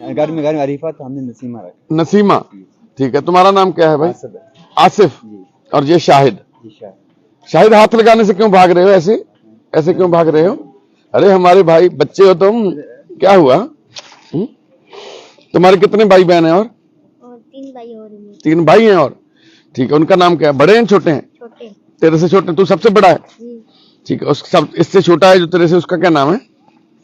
घर में अरीफा था, हमने नसीमा रखा। नसीमा, ठीक है। तुम्हारा नाम क्या है भाई? आसिफ है। आसिफ। जी और ये शाहिद। जी शायद। शाहिद, हाथ लगाने से क्यों भाग रहे हो? ऐसे ऐसे क्यों भाग रहे हो? अरे हमारे भाई बच्चे हो तुम, क्या हुआ? तुम्हारे कितने भाई बहन हैं? और 3 भाई और हैं। 3 भाई हैं। और ठीक है, उनका नाम क्या है? बड़े हैं छोटे हैं? छोटे। तेरे से छोटे? तू सबसे बड़ा है? जी। ठीक है। उस सब इससे छोटा है जो तेरे से, उसका क्या नाम है?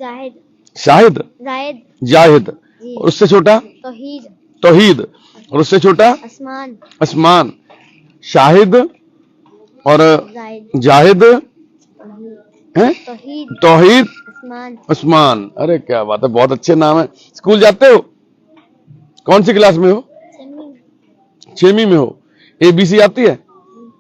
जाहिद। शाहिद? जाहिद। जाहिद। जी। और उससे छोटा? तौहीद। तौहीद। और उससे छोटा? असमान। असमान। शाहिद और जाहिद। जाहिद है, तौहीद। तौहीद, असमान। उस्मान। अरे क्या बात है, बहुत अच्छे नाम है। स्कूल जाते हो? कौन सी क्लास में हो? 6वीं में हो। ABC आती है?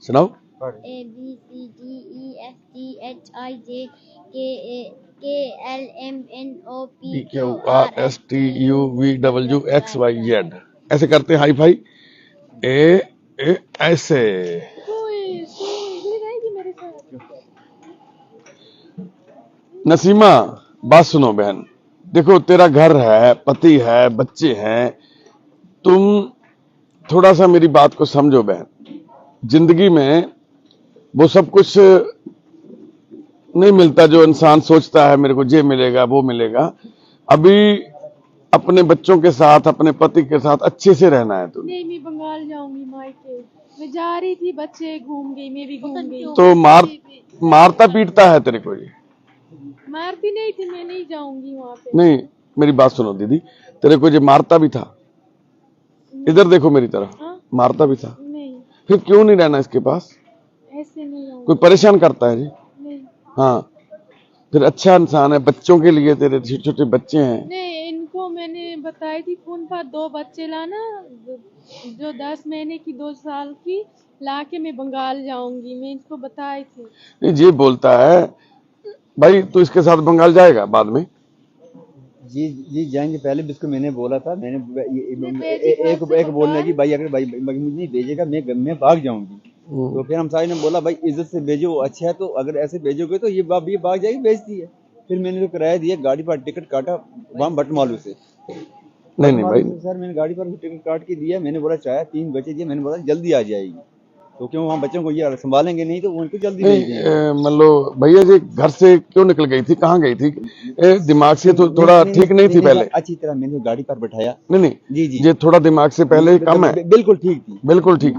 सुनाओ। ABCDEFGHIJKLMNOPQRSTUVWXYZ ऐसे करते हैं हाई फाई। ए ऐसे। नसीमा, बात सुनो बहन, देखो तेरा घर है, पति है, बच्चे हैं, तुम थोड़ा सा मेरी बात को समझो बहन। जिंदगी में वो सब कुछ नहीं मिलता जो इंसान सोचता है मेरे को ये मिलेगा वो मिलेगा। अभी अपने बच्चों के साथ, अपने पति के साथ अच्छे से रहना है तुम्हें। नहीं, मैं बंगाल जाऊंगी मायके। मैं जा रही थी, बच्चे घूम गई, मैं भी घूम गई। तो मारता पीटता है तेरे को ये? मारती नहीं थी, मैं नहीं जाऊंगी वहाँ पे। नहीं, मेरी बात सुनो दीदी, तेरे को ये मारता भी था? इधर देखो मेरी तरफ। हाँ? मारता भी था? नहीं। फिर क्यों नहीं रहना इसके पास? ऐसे नहीं जाऊंगी। कोई परेशान करता है जी? नहीं। हाँ, फिर अच्छा इंसान है, बच्चों के लिए, तेरे छोटे छोटे बच्चे हैं। नहीं, इनको मैंने बताई थी फोन पर 2 बच्चे लाना, जो 10 महीने की 2 साल की लाके मैं बंगाल जाऊंगी, मैं इनको बताई थी। नहीं, ये बोलता है भाई तू इसके साथ बंगाल जाएगा बाद में? जी जी जाएंगे। पहले भी इसको मैंने बोला था, एक बोलने की भाई अगर भाई मुझे नहीं भेजेगा मैं भाग जाऊंगी। तो फिर हम सारे ने बोला भाई इज्जत से भेजो, वो अच्छा है, तो अगर ऐसे भेजोगे तो ये भाग जाएगी, बेइज्जती है। फिर मैंने तो किराया दिया, गाड़ी पर टिकट काटा वहाँ भटमालू से। नहीं भाई सर मैंने गाड़ी पर टिकट काट के दिया, मैंने बोला चाहे 3 बचे दिए, मैंने बोला जल्दी आ जाएगी, तो क्यों वहाँ बच्चों को ये संभालेंगे नहीं तो उनको जल्दी भेज देंगे। मतलब भैया जी घर से क्यों निकल गई थी, कहाँ गई थी? दिमाग से तो थोड़ा ठीक नहीं थी पहले? अच्छी तरह मैंने गाड़ी पर बैठाया। नहीं जी जी, ये थोड़ा दिमाग से पहले कम है? बिल्कुल ठीक थी, बिल्कुल ठीक।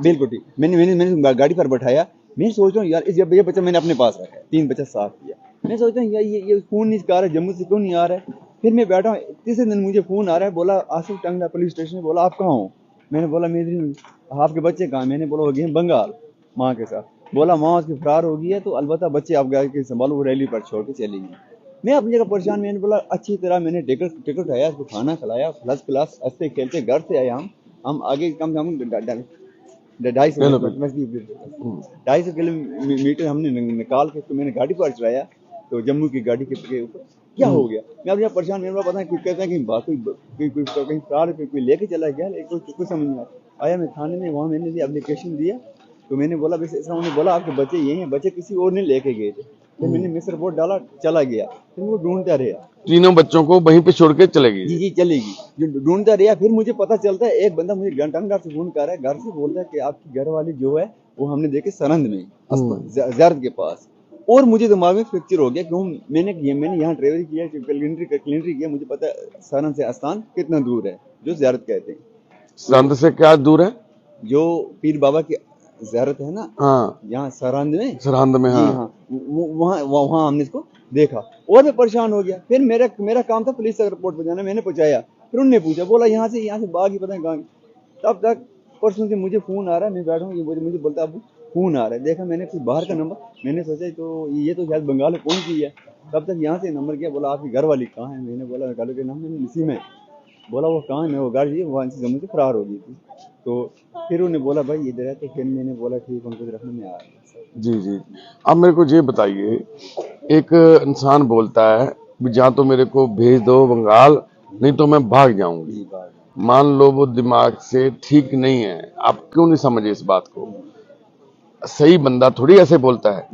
मैंने गाड़ी पर बैठाया। मैं सोच रहा हूँ यार ये बच्चा मैंने अपने पास रखा है, 3 बच्चा साफ किया। मैं सोच रहा हूँ यार ये फोन नहीं आ रहा है, जम्मू से क्यों नहीं आ रहा है। फिर मैं बैठा हूँ, तीसरे दिन मुझे फोन आ रहा है, बोला आसिफ टंगला पुलिस स्टेशन में। बोला आप कहाँ हो? मैंने बोला मैं आपके बच्चे कहाँ? मैंने बोला हो गए बंगाल माँ के साथ। बोला माँ उसकी फरार हो गई है, तो अलबत्ता बच्चे आप गए संभालो, वो रैली पर छोड़ के चली गई। मैं अपनी जगह परेशान। मैंने बोला अच्छी तरह मैंने टिकट उठाया, उसको खाना खिलाया, फर्स्ट क्लास हंसते खेलते घर से आए। हम आगे कम से कम 250 किलोमीटर हमने निकाल के, तो मैंने गाड़ी पर चलाया, तो जम्मू की गाड़ी के ऊपर क्या हो गया। मैं अब यहाँ परेशान, मेरे पता है कुछ कहते हैं कि कहीं फरार कोई लेके चला गया, कुछ समझ नहीं आया। मैं थाने में वहाँ मैंने एप्लीकेशन दिया, तो मैंने बोला वैसे उन्होंने बोला आपके बच्चे यही हैं, बच्चे किसी और ने लेके गए थे। फिर मैंने मिस्र बोर्ड डाला, चला गया, फिर वो ढूंढता रहा। 3 बच्चों को वहीं पे छोड़ के चले गई? जी चलेगी, ढूंढता रहा। फिर मुझे पता चलता है एक बंदा मुझे घंटा से फोन कर रहा है, घर से बोलता है कि आपकी घर वाली जो है वो हमने देखे सरहंद में ज़ियारत के पास। और मुझे दिमाग में फ्रैक्चर हो गया, क्यों मैंने यहाँ ट्रेवल किया, क्लिनरी किया, मुझे पता है सरहंद से आस्थान कितना दूर है, जो ज़ियारत कहते हैं। सरहंद से क्या दूर है? जो पीर बाबा की ज़ियारत है ना, हाँ, यहाँ सरहंद में। हाँ, वहाँ हमने इसको देखा और मैं परेशान हो गया। फिर मेरा काम था पुलिस तक रिपोर्ट पहुंचाना, मैंने पहुंचाया। फिर उन्होंने पूछा, बोला यहाँ से बाग ही पता है कहाँ। तब तक परसों से मुझे फोन आ रहा है, मैं बैठा हूँ, मुझे बोलता अब फोन आ रहा है। देखा मैंने कोई बाहर का नंबर, मैंने सोचा तो ये तो शायद बंगाल में पहुंच गई है। तब तक यहाँ से नंबर किया, बोला आपकी घर वाली कहाँ है? मैंने बोला घर के नाम है नसीम है। बोला वो कहाँ है? वो गाड़ी जी वहाँ से जम्मू से फरार हो गई थी। तो फिर उन्होंने बोला भाई इधर है, तो फिर मैंने बोला ठीक उनको रखने में आ रहा। जी। अब मेरे को ये बताइए, एक इंसान बोलता है जहाँ तो मेरे को भेज दो बंगाल, नहीं तो मैं भाग जाऊंगी। मान लो वो दिमाग से ठीक नहीं है, आप क्यों नहीं समझे इस बात को? सही बंदा थोड़ी ऐसे बोलता है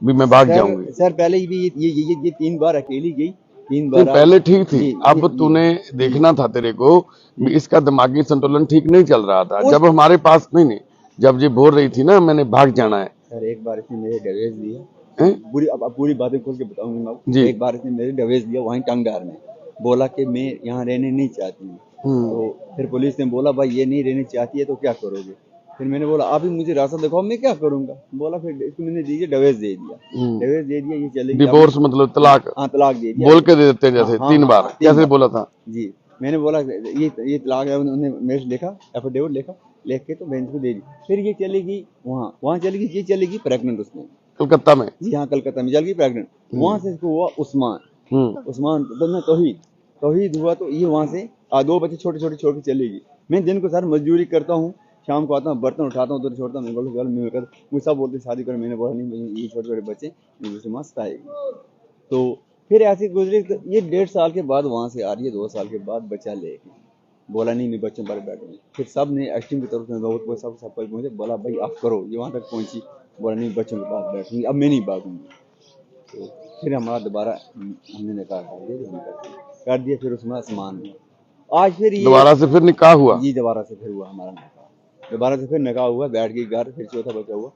भी मैं भाग जाऊंगी। सर पहले भी ये 3 बार अकेली गई, 3 नहीं, बार पहले ठीक थी, जी, अब जी, तूने देखना था तेरे को भी इसका दिमागी संतुलन ठीक नहीं चल रहा था। जब हमारे पास नहीं, जब ये बोल रही थी ना मैंने भाग जाना है, सर एक बार इसने मेरे डिवोर्स दिया, हैं? पूरी अब पूरी बातें खोल के बताऊंगी मैं आपको। जी। एक बार इसने मेरे डिवोर्स दिया वहीं टंगडार में, बोला कि मैं यहाँ रहने नहीं चाहती हूँ। तो फिर पुलिस ने बोला भाई ये नहीं रहने चाहती है तो क्या करोगे? फिर मैंने बोला आप ही मुझे रास्ता दिखाओ, मैं क्या करूंगा? बोला फिर इसको मैंने दीजिए डिवोर्स दे दिया, डिवोर्स दे दिया, ये चलेगी। डिवोर्स मतलब तलाक हाँ तलाक दे दिया, बोल के दे देते हैं जैसे हाँ, 3 हाँ, बार, 3 कैसे बार। बोला था? जी मैंने बोला ये तलाक है, उन्होंने मेरे से लिखा, एफिडेविट लिखा, लिख के तो बेंच को दे दी। फिर ये चलेगी वहाँ चलेगी, ये चलेगी प्रेग्नेंट उसमें, कलकत्ता में। जी हाँ कलकत्ता में चल गई प्रेग्नेंट। वहां से इसको हुआ उस्मान तो मैं तौहीद हुआ, तो ये वहां से 2 बच्चे छोटे छोटे छोड़ के चलेगी। मैं दिन को सर मजदूरी करता हूँ, शाम को आता हूँ, बर्तन उठाता हूँ, उधर छोड़ता हूँ। मैं बोला मुझे सब बोलते शादी करो, मैंने बोला नहीं, ये छोटे छोटे बच्चे मुझे मस्त आएगी। तो फिर ऐसे गुजरे, तो ये 1.5 साल के बाद वहां से आ रही है, 2 साल के बाद बच्चा लेके, बोला नहीं मैं बच्चों पर बैठूंगी। फिर सब ने एसटीएम की तरफ से बहुत सब मुझे बोला भाई आप करो, ये वहां तक पहुंची, बोला नहीं बच्चों के पास बैठूंगी, अब मैं नहीं भागूंगी। तो फिर हमारा दोबारा हमने निकाह कर दिया, फिर उसमें आसमान हुआ। आज फिर ये दोबारा से फिर निकाह हुआ? जी दोबारा से फिर हुआ हमारा निकाह, दोबारा से फिर निकाह हुआ, बैठ गई घर, फिर चौथा बच्चा हुआ।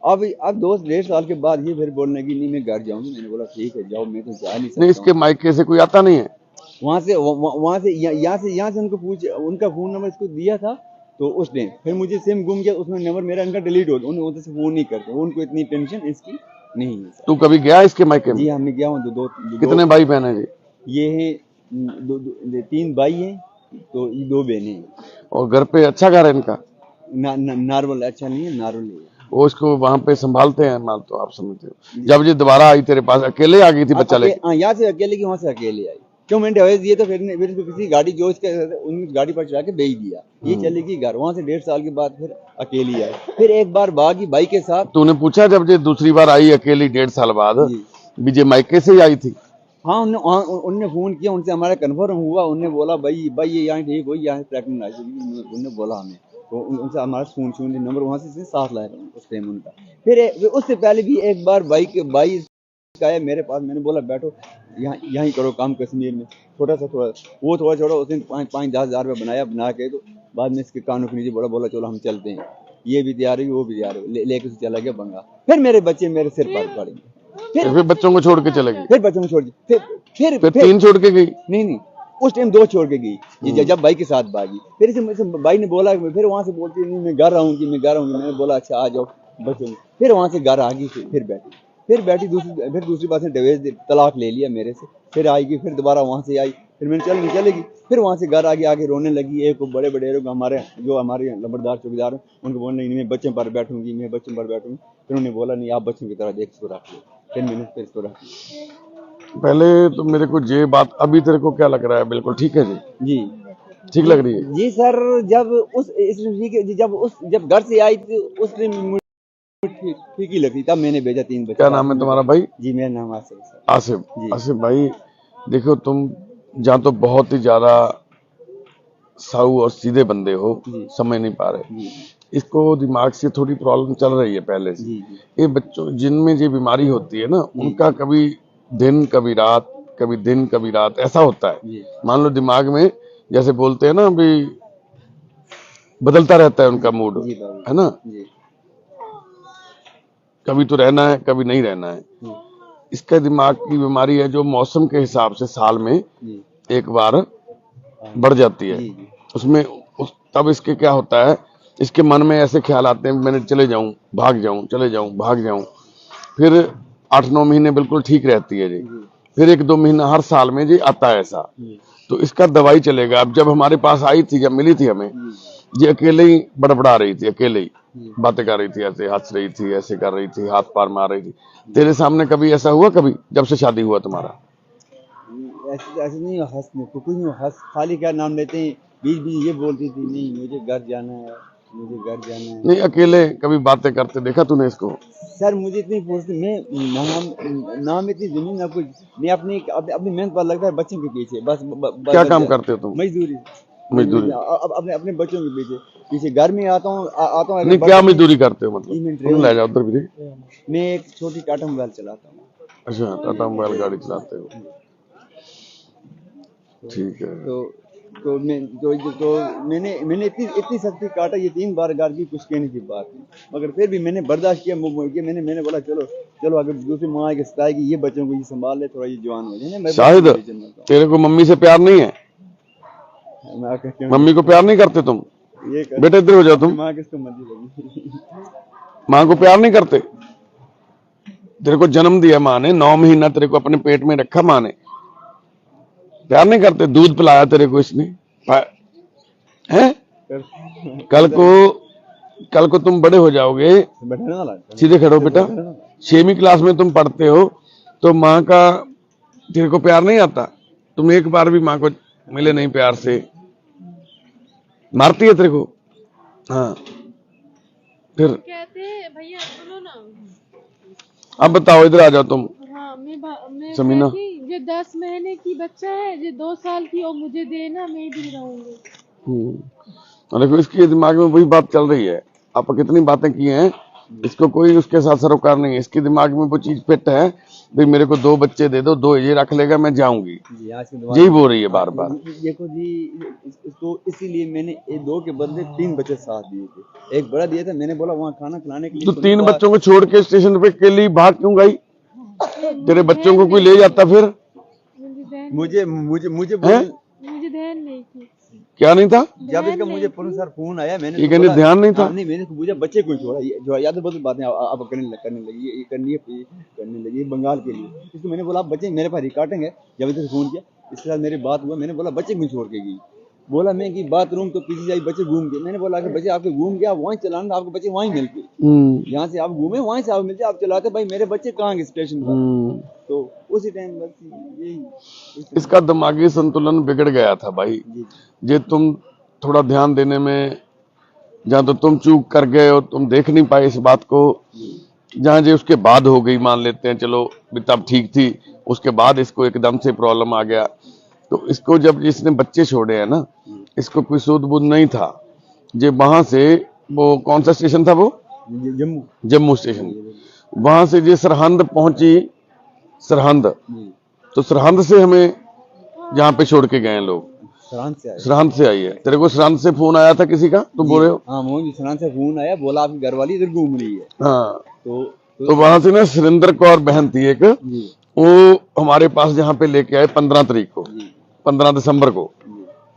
अब 2-1.5 साल के बाद ये फिर बोलने की नहीं मैं घर जाऊंगी। मैंने बोला ठीक है जाओ, मैं तो जा नहीं सकता। नहीं, इसके मायके से कोई आता नहीं है? वहां से यहाँ से उनको पूछ, उनका फोन नंबर इसको दिया था, तो उस दिन फिर मुझे सिम गुम गया, उसमें नंबर मेरा इनका डिलीट हो गया, उन्होंने से फोन नहीं करते, उनको इतनी टेंशन इसकी नहीं है। तू कभी गया इसके मायके में? जी हाँ मैं गया हूँ। कितने भाई बहन है जी? ये हैं 3 भाई हैं, तो ये 2 बहनें हैं। और घर पे अच्छा घर है इनका? नार्मल अच्छा नहीं है, नार्मल है। वो इसको वहां पे संभालते हैं माल, तो आप समझते हो। जब ये दोबारा आई तेरे पास अकेले आ गई थी बच्चा लेके? यहाँ से अकेले की, वहां से अकेले आई। क्यों मैंने डिवाइस दिए, तो फिर इसको किसी गाड़ी जो इसके उन गाड़ी पर चढ़ा के भेज दिया, ये चलेगी घर। वहां से 1.5 साल के बाद फिर अकेली आई, फिर एक बार भागी भाई के साथ। तूने पूछा जब ये दूसरी बार आई अकेली 1.5 साल बाद, विजय मायके से ही आई थी? हाँ उनने फोन किया, उनसे हमारा कन्फर्म हुआ, उनने बोला भाई ये यहाँ ठीक हुई, यहाँ प्रेगनेंट आई, उन्होंने बोला हमें, तो उनसे हमारा फोन नंबर वहां से साथ लाया उस टाइम उनका। फिर उससे पहले भी एक बार भाई आया मेरे पास, मैंने बोला बैठो यहाँ करो काम कश्मीर में, थोड़ा छोड़ा उसने 5-10 हज़ार रुपये बना के, तो बाद में इसके कानों के नीचे बोला चलो हम चलते हैं, ये भी तैयार है वो भी तैयार है, लेके चला गया बंगा। फिर मेरे बच्चे मेरे सिर पर पड़ेंगे, फिर बच्चों को छोड़ के चले गए? फिर बच्चों को छोड़ दी, फिर 3 छोड़ के गई? नहीं उस टाइम 2 छोड़ के गई, जब भाई के साथ भागी। फिर इसे भाई ने बोला, फिर वहां से बोलती नहीं मैं घर आऊंगी। मैंने बोला अच्छा आ जाओ बच्चों। फिर वहां से घर आ गई, फिर बैठी दूसरी बात से डिवोर्स तलाक ले लिया मेरे से। फिर आएगी, फिर दोबारा वहां से आई, फिर मैंने चलेगी, फिर वहां से घर आगे रोने लगी। एक बड़े लोग हमारे लंबरदार चौकीदार हैं, उनको बोलने लगी मैं बच्चों पर बैठूंगी। फिर उन्होंने बोला नहीं आप बच्चों की तरह देख इसको रख लो। फिर मैंने इसको रख लिया। पहले तो मेरे को ये बात, अभी तेरे को क्या लग रहा है? बिल्कुल ठीक है जी? ठीक लग रही है जी सर। जब घर से आई थी उस दिन ठीक ही लगी, तब मैंने भेजा 3 बच्चे। क्या नाम है तुम्हारा भाई? जी मेरा नाम आसिफ सर। आसिफ भाई, देखो तुम जहाँ तो बहुत ही ज्यादा साऊ और सीधे बंदे हो, समझ नहीं पा रहे, इसको दिमाग से थोड़ी प्रॉब्लम चल रही है पहले से। ये बच्चों जिनमें ये बीमारी होती है ना, उनका कभी दिन कभी रात, कभी दिन कभी रात ऐसा होता है। मान लो दिमाग में जैसे बोलते हैं ना अभी, बदलता रहता है उनका मूड, है ना? कभी तो रहना है, कभी नहीं रहना है। इसका दिमाग की बीमारी है जो मौसम के हिसाब से साल में एक बार बढ़ जाती है। उसमें तब इसके क्या होता है, इसके मन में ऐसे ख्याल आते हैं मैंने चले जाऊं, भाग जाऊं, चले जाऊं, भाग जाऊं। फिर 8-9 महीने बिल्कुल ठीक रहती है जी, फिर 1-2 महीना हर साल में जी आता है ऐसा। तो इसका दवाई चलेगा। अब जब हमारे पास आई थी, जब मिली थी हमें, ये अकेले ही बड़बड़ा रही थी, अकेले ही बातें कर रही थी, ऐसे हंस रही थी, ऐसे कर रही थी, हाथ पार मार रही थी। तेरे सामने कभी ऐसा हुआ? कभी जब से शादी हुआ तुम्हारा? ऐसे नहीं, कुछ नहीं, हंस खाली क्या नाम लेते हैं, बीच ये बोलती थी नहीं मुझे घर जाना है, मुझे घर जाना है। नहीं, अकेले कभी बातें करते देखा तूने इसको? सर मुझे इतनी फुर्सत, मैं नाम इतनी जमीन ना कुछ, मैं अपनी मेहनत पर लगता है बच्चों के पीछे बस। क्या काम करते हो तुम? मजदूरी। अपने बच्चों के पीछे घर में आता हूँ। नहीं, क्या मजदूरी करते हो मतलब? तुम ले जाओ उधर भी। मैं एक छोटी टाटा मोबाइल चलाता हूँ। अच्छा, टाटा मोबाइल गाड़ी चलाते हो। ठीक है। तो मैंने इतनी सख्ती काटा, ये 3 बार गार की, कुछ कहने की बात नहीं, मगर फिर भी मैंने बर्दाश्त किया। मैंने बोला चलो अगर दूसरी माँ आएगी सताएगी, ये बच्चों को ये संभाल ले, थोड़ा ये जवान हो जाए। शाहिद, तेरे को मम्मी से प्यार नहीं है? मम्मी को प्यार नहीं करते तुम? बेटे इधर हो जाओ तुम। माँ किसको मर्जी लगी। माँ को प्यार नहीं करते? तेरे को जन्म दिया माँ ने, 9 महीना तेरे को अपने पेट में रखा माँ ने, प्यार नहीं करते? दूध पिलाया तेरे को इसने, हैं? कल को तुम बड़े हो जाओगे, सीधे खड़ो बेटा, 6वीं क्लास में तुम पढ़ते हो, तो माँ का तेरे को प्यार नहीं आता? तुम एक बार भी माँ को मिले नहीं प्यार से, मारती है तेरे को। हाँ, फिर कहते हैं भैया सुनो ना, अब बताओ, इधर आ जाओ तुम। हाँ मैं समीना, ये 10 महीने की बच्चा है, ये 2 साल की, और मुझे देना, मैं भी रहूंगी। देखो इसके दिमाग में वही बात चल रही है। आप कितनी बातें की हैं, इसको कोई उसके साथ सरोकार नहीं है। इसके दिमाग में वो चीज फिट है, भाई मेरे को 2 बच्चे दे दो, 2 ये रख लेगा, मैं जाऊंगी, यही बोल रही है बार बार। देखो जी, इसको इसीलिए मैंने 2 के बदले 3 बच्चे साथ दिए थे। एक बड़ा दिया था, मैंने बोला वहाँ खाना खिलाने के लिए। तो 3 बच्चों को छोड़ के स्टेशन पे के लिए भाग क्यों गई? तेरे बच्चों को कोई ले जाता फिर? मुझे ध्यान नहीं थी। क्या नहीं था? जब इसका मुझे सर फोन आया, मैंने ये कहने ध्यान नहीं था। नहीं, मैंने मुझे बच्चे को छोड़ा, जो याद बदल बातें आप करने लगी, करने लगी बंगाल के लिए। इसको मैंने बोला आप बच्चे मेरे पास रिकॉर्डिंग है, जब इधर फोन किया, इसके साथ मेरी बात हुआ, मैंने बोला बच्चे क्यों छोड़ के गई? बोला मैं कि बाथरूम तो पीछे जाई, बच्चे घूम गए। मैंने बोला अगर बच्चे आपके घूम गया, वहीं चलाना, आपके बच्चे वहीं मिल गए, यहाँ से आप घूमे वहीं से आप मिलते, आप चलाते, भाई मेरे बच्चे कहाँ गए स्टेशन पर? तो उसी टाइम बस यही इसका दिमागी संतुलन बिगड़ गया था भाई। जे तुम थोड़ा ध्यान देने में, जहाँ तो तुम चूक कर गए और तुम देख नहीं पाए इस बात को, जहाँ जे उसके बाद हो गई, मान लेते हैं चलो तब ठीक थी, उसके बाद इसको एकदम से प्रॉब्लम आ गया। तो इसको जब इसने बच्चे छोड़े हैं ना, इसको कोई सूद बूद नहीं था। जे वहां से, वो कौन सा स्टेशन था वो? जम्मू स्टेशन। वहां से जे सरहंद पहुंची, सरहंद, तो सरहंद से हमें यहाँ पे छोड़ के गए लोग। सरहंद से आई है। तेरे को सरहंद से फोन आया था किसी का, तुम बोल रहे हो? हाँ, मुझे सरहंद से फोन आया, बोला आपकी घरवाली इधर घूम रही है। हाँ, तो वहां से ना सुरेंद्र कौर बहन थी एक, वो हमारे पास जहाँ पे लेके आए 15 तारीख को, 15 दिसंबर को,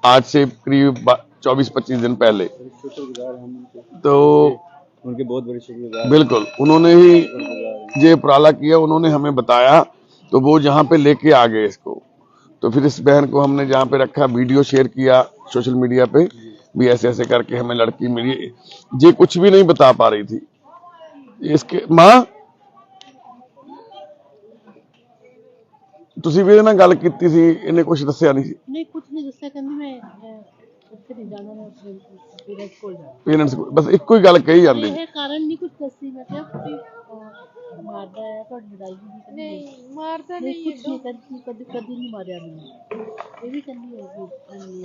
आज से करीब 24-25 दिन पहले। तो उनके बहुत बड़े शुक्रगुजार। बिल्कुल, उन्होंने ही ये उपराला किया, उन्होंने हमें बताया, तो वो जहाँ पे लेके आ गए इसको। तो फिर इस बहन को हमने जहाँ पे रखा, वीडियो शेयर किया सोशल मीडिया पे भी, ऐसे ऐसे करके हमें लड़की मिली। ये कुछ भी नहीं बता पा रही थी। इसके माँ, ਤੁਸੀਂ ਵੀ ਇਹਦੇ ਨਾਲ ਗੱਲ ਕੀਤੀ ਸੀ, ਇਹਨੇ ਕੁਝ ਦੱਸਿਆ ਨਹੀਂ ਸੀ? ਨਹੀਂ, ਕੁਝ ਨਹੀਂ ਦੱਸਿਆ, ਕਹਿੰਦੀ ਮੈਂ ਉੱਥੇ ਨਹੀਂ ਜਾਣਾ, ਮੈਂ ਆਪਣੇ ਪੇਰੈਂਟਸ ਕੋਲ ਜਾਣਾ। ਪੇਰੈਂਟਸ ਕੋਲ ਬਸ ਇੱਕੋ ਹੀ ਗੱਲ ਕਹੀ ਜਾਂਦੀ। ਇਹ ਕਾਰਨ ਨਹੀਂ ਕੁਝ ਦੱਸੀ। ਮੈਂ ਕਿਹਾ ਤੁਸੀਂ ਮਾਰਦਾ ਹੈ, ਤੁਹਾਡੀ ਲੜਾਈ ਵੀ नहीं मारता नहीं है, कुछ नहीं करती, कभी नहीं मारा मैंने, ये भी कहनी है।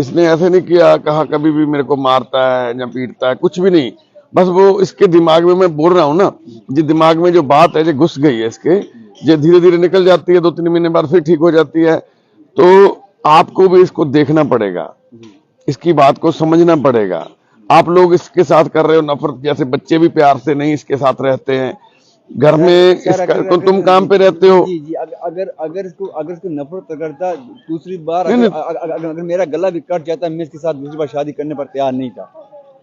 इसने ऐसे नहीं किया, कहा कभी भी मेरे को मारता है या पीटता है, कुछ भी नहीं। बस वो इसके दिमाग में, मैं बोल रहा हूँ ना, जो दिमाग में जो बात है जो घुस गई है इसके, जो धीरे धीरे निकल जाती है, 2-3 महीने बाद फिर ठीक हो जाती है। तो आपको भी इसको देखना पड़ेगा, इसकी बात को समझना पड़ेगा। आप लोग इसके साथ कर रहे हो नफरत, जैसे बच्चे भी प्यार से नहीं इसके साथ रहते हैं घर में। तो तुम काम पे रहते हो। जी, अगर इसको नफरत करता, दूसरी बार अगर मेरा गला भी कट जाता, मैं इसके साथ दूसरी बार शादी करने पर तैयार नहीं था।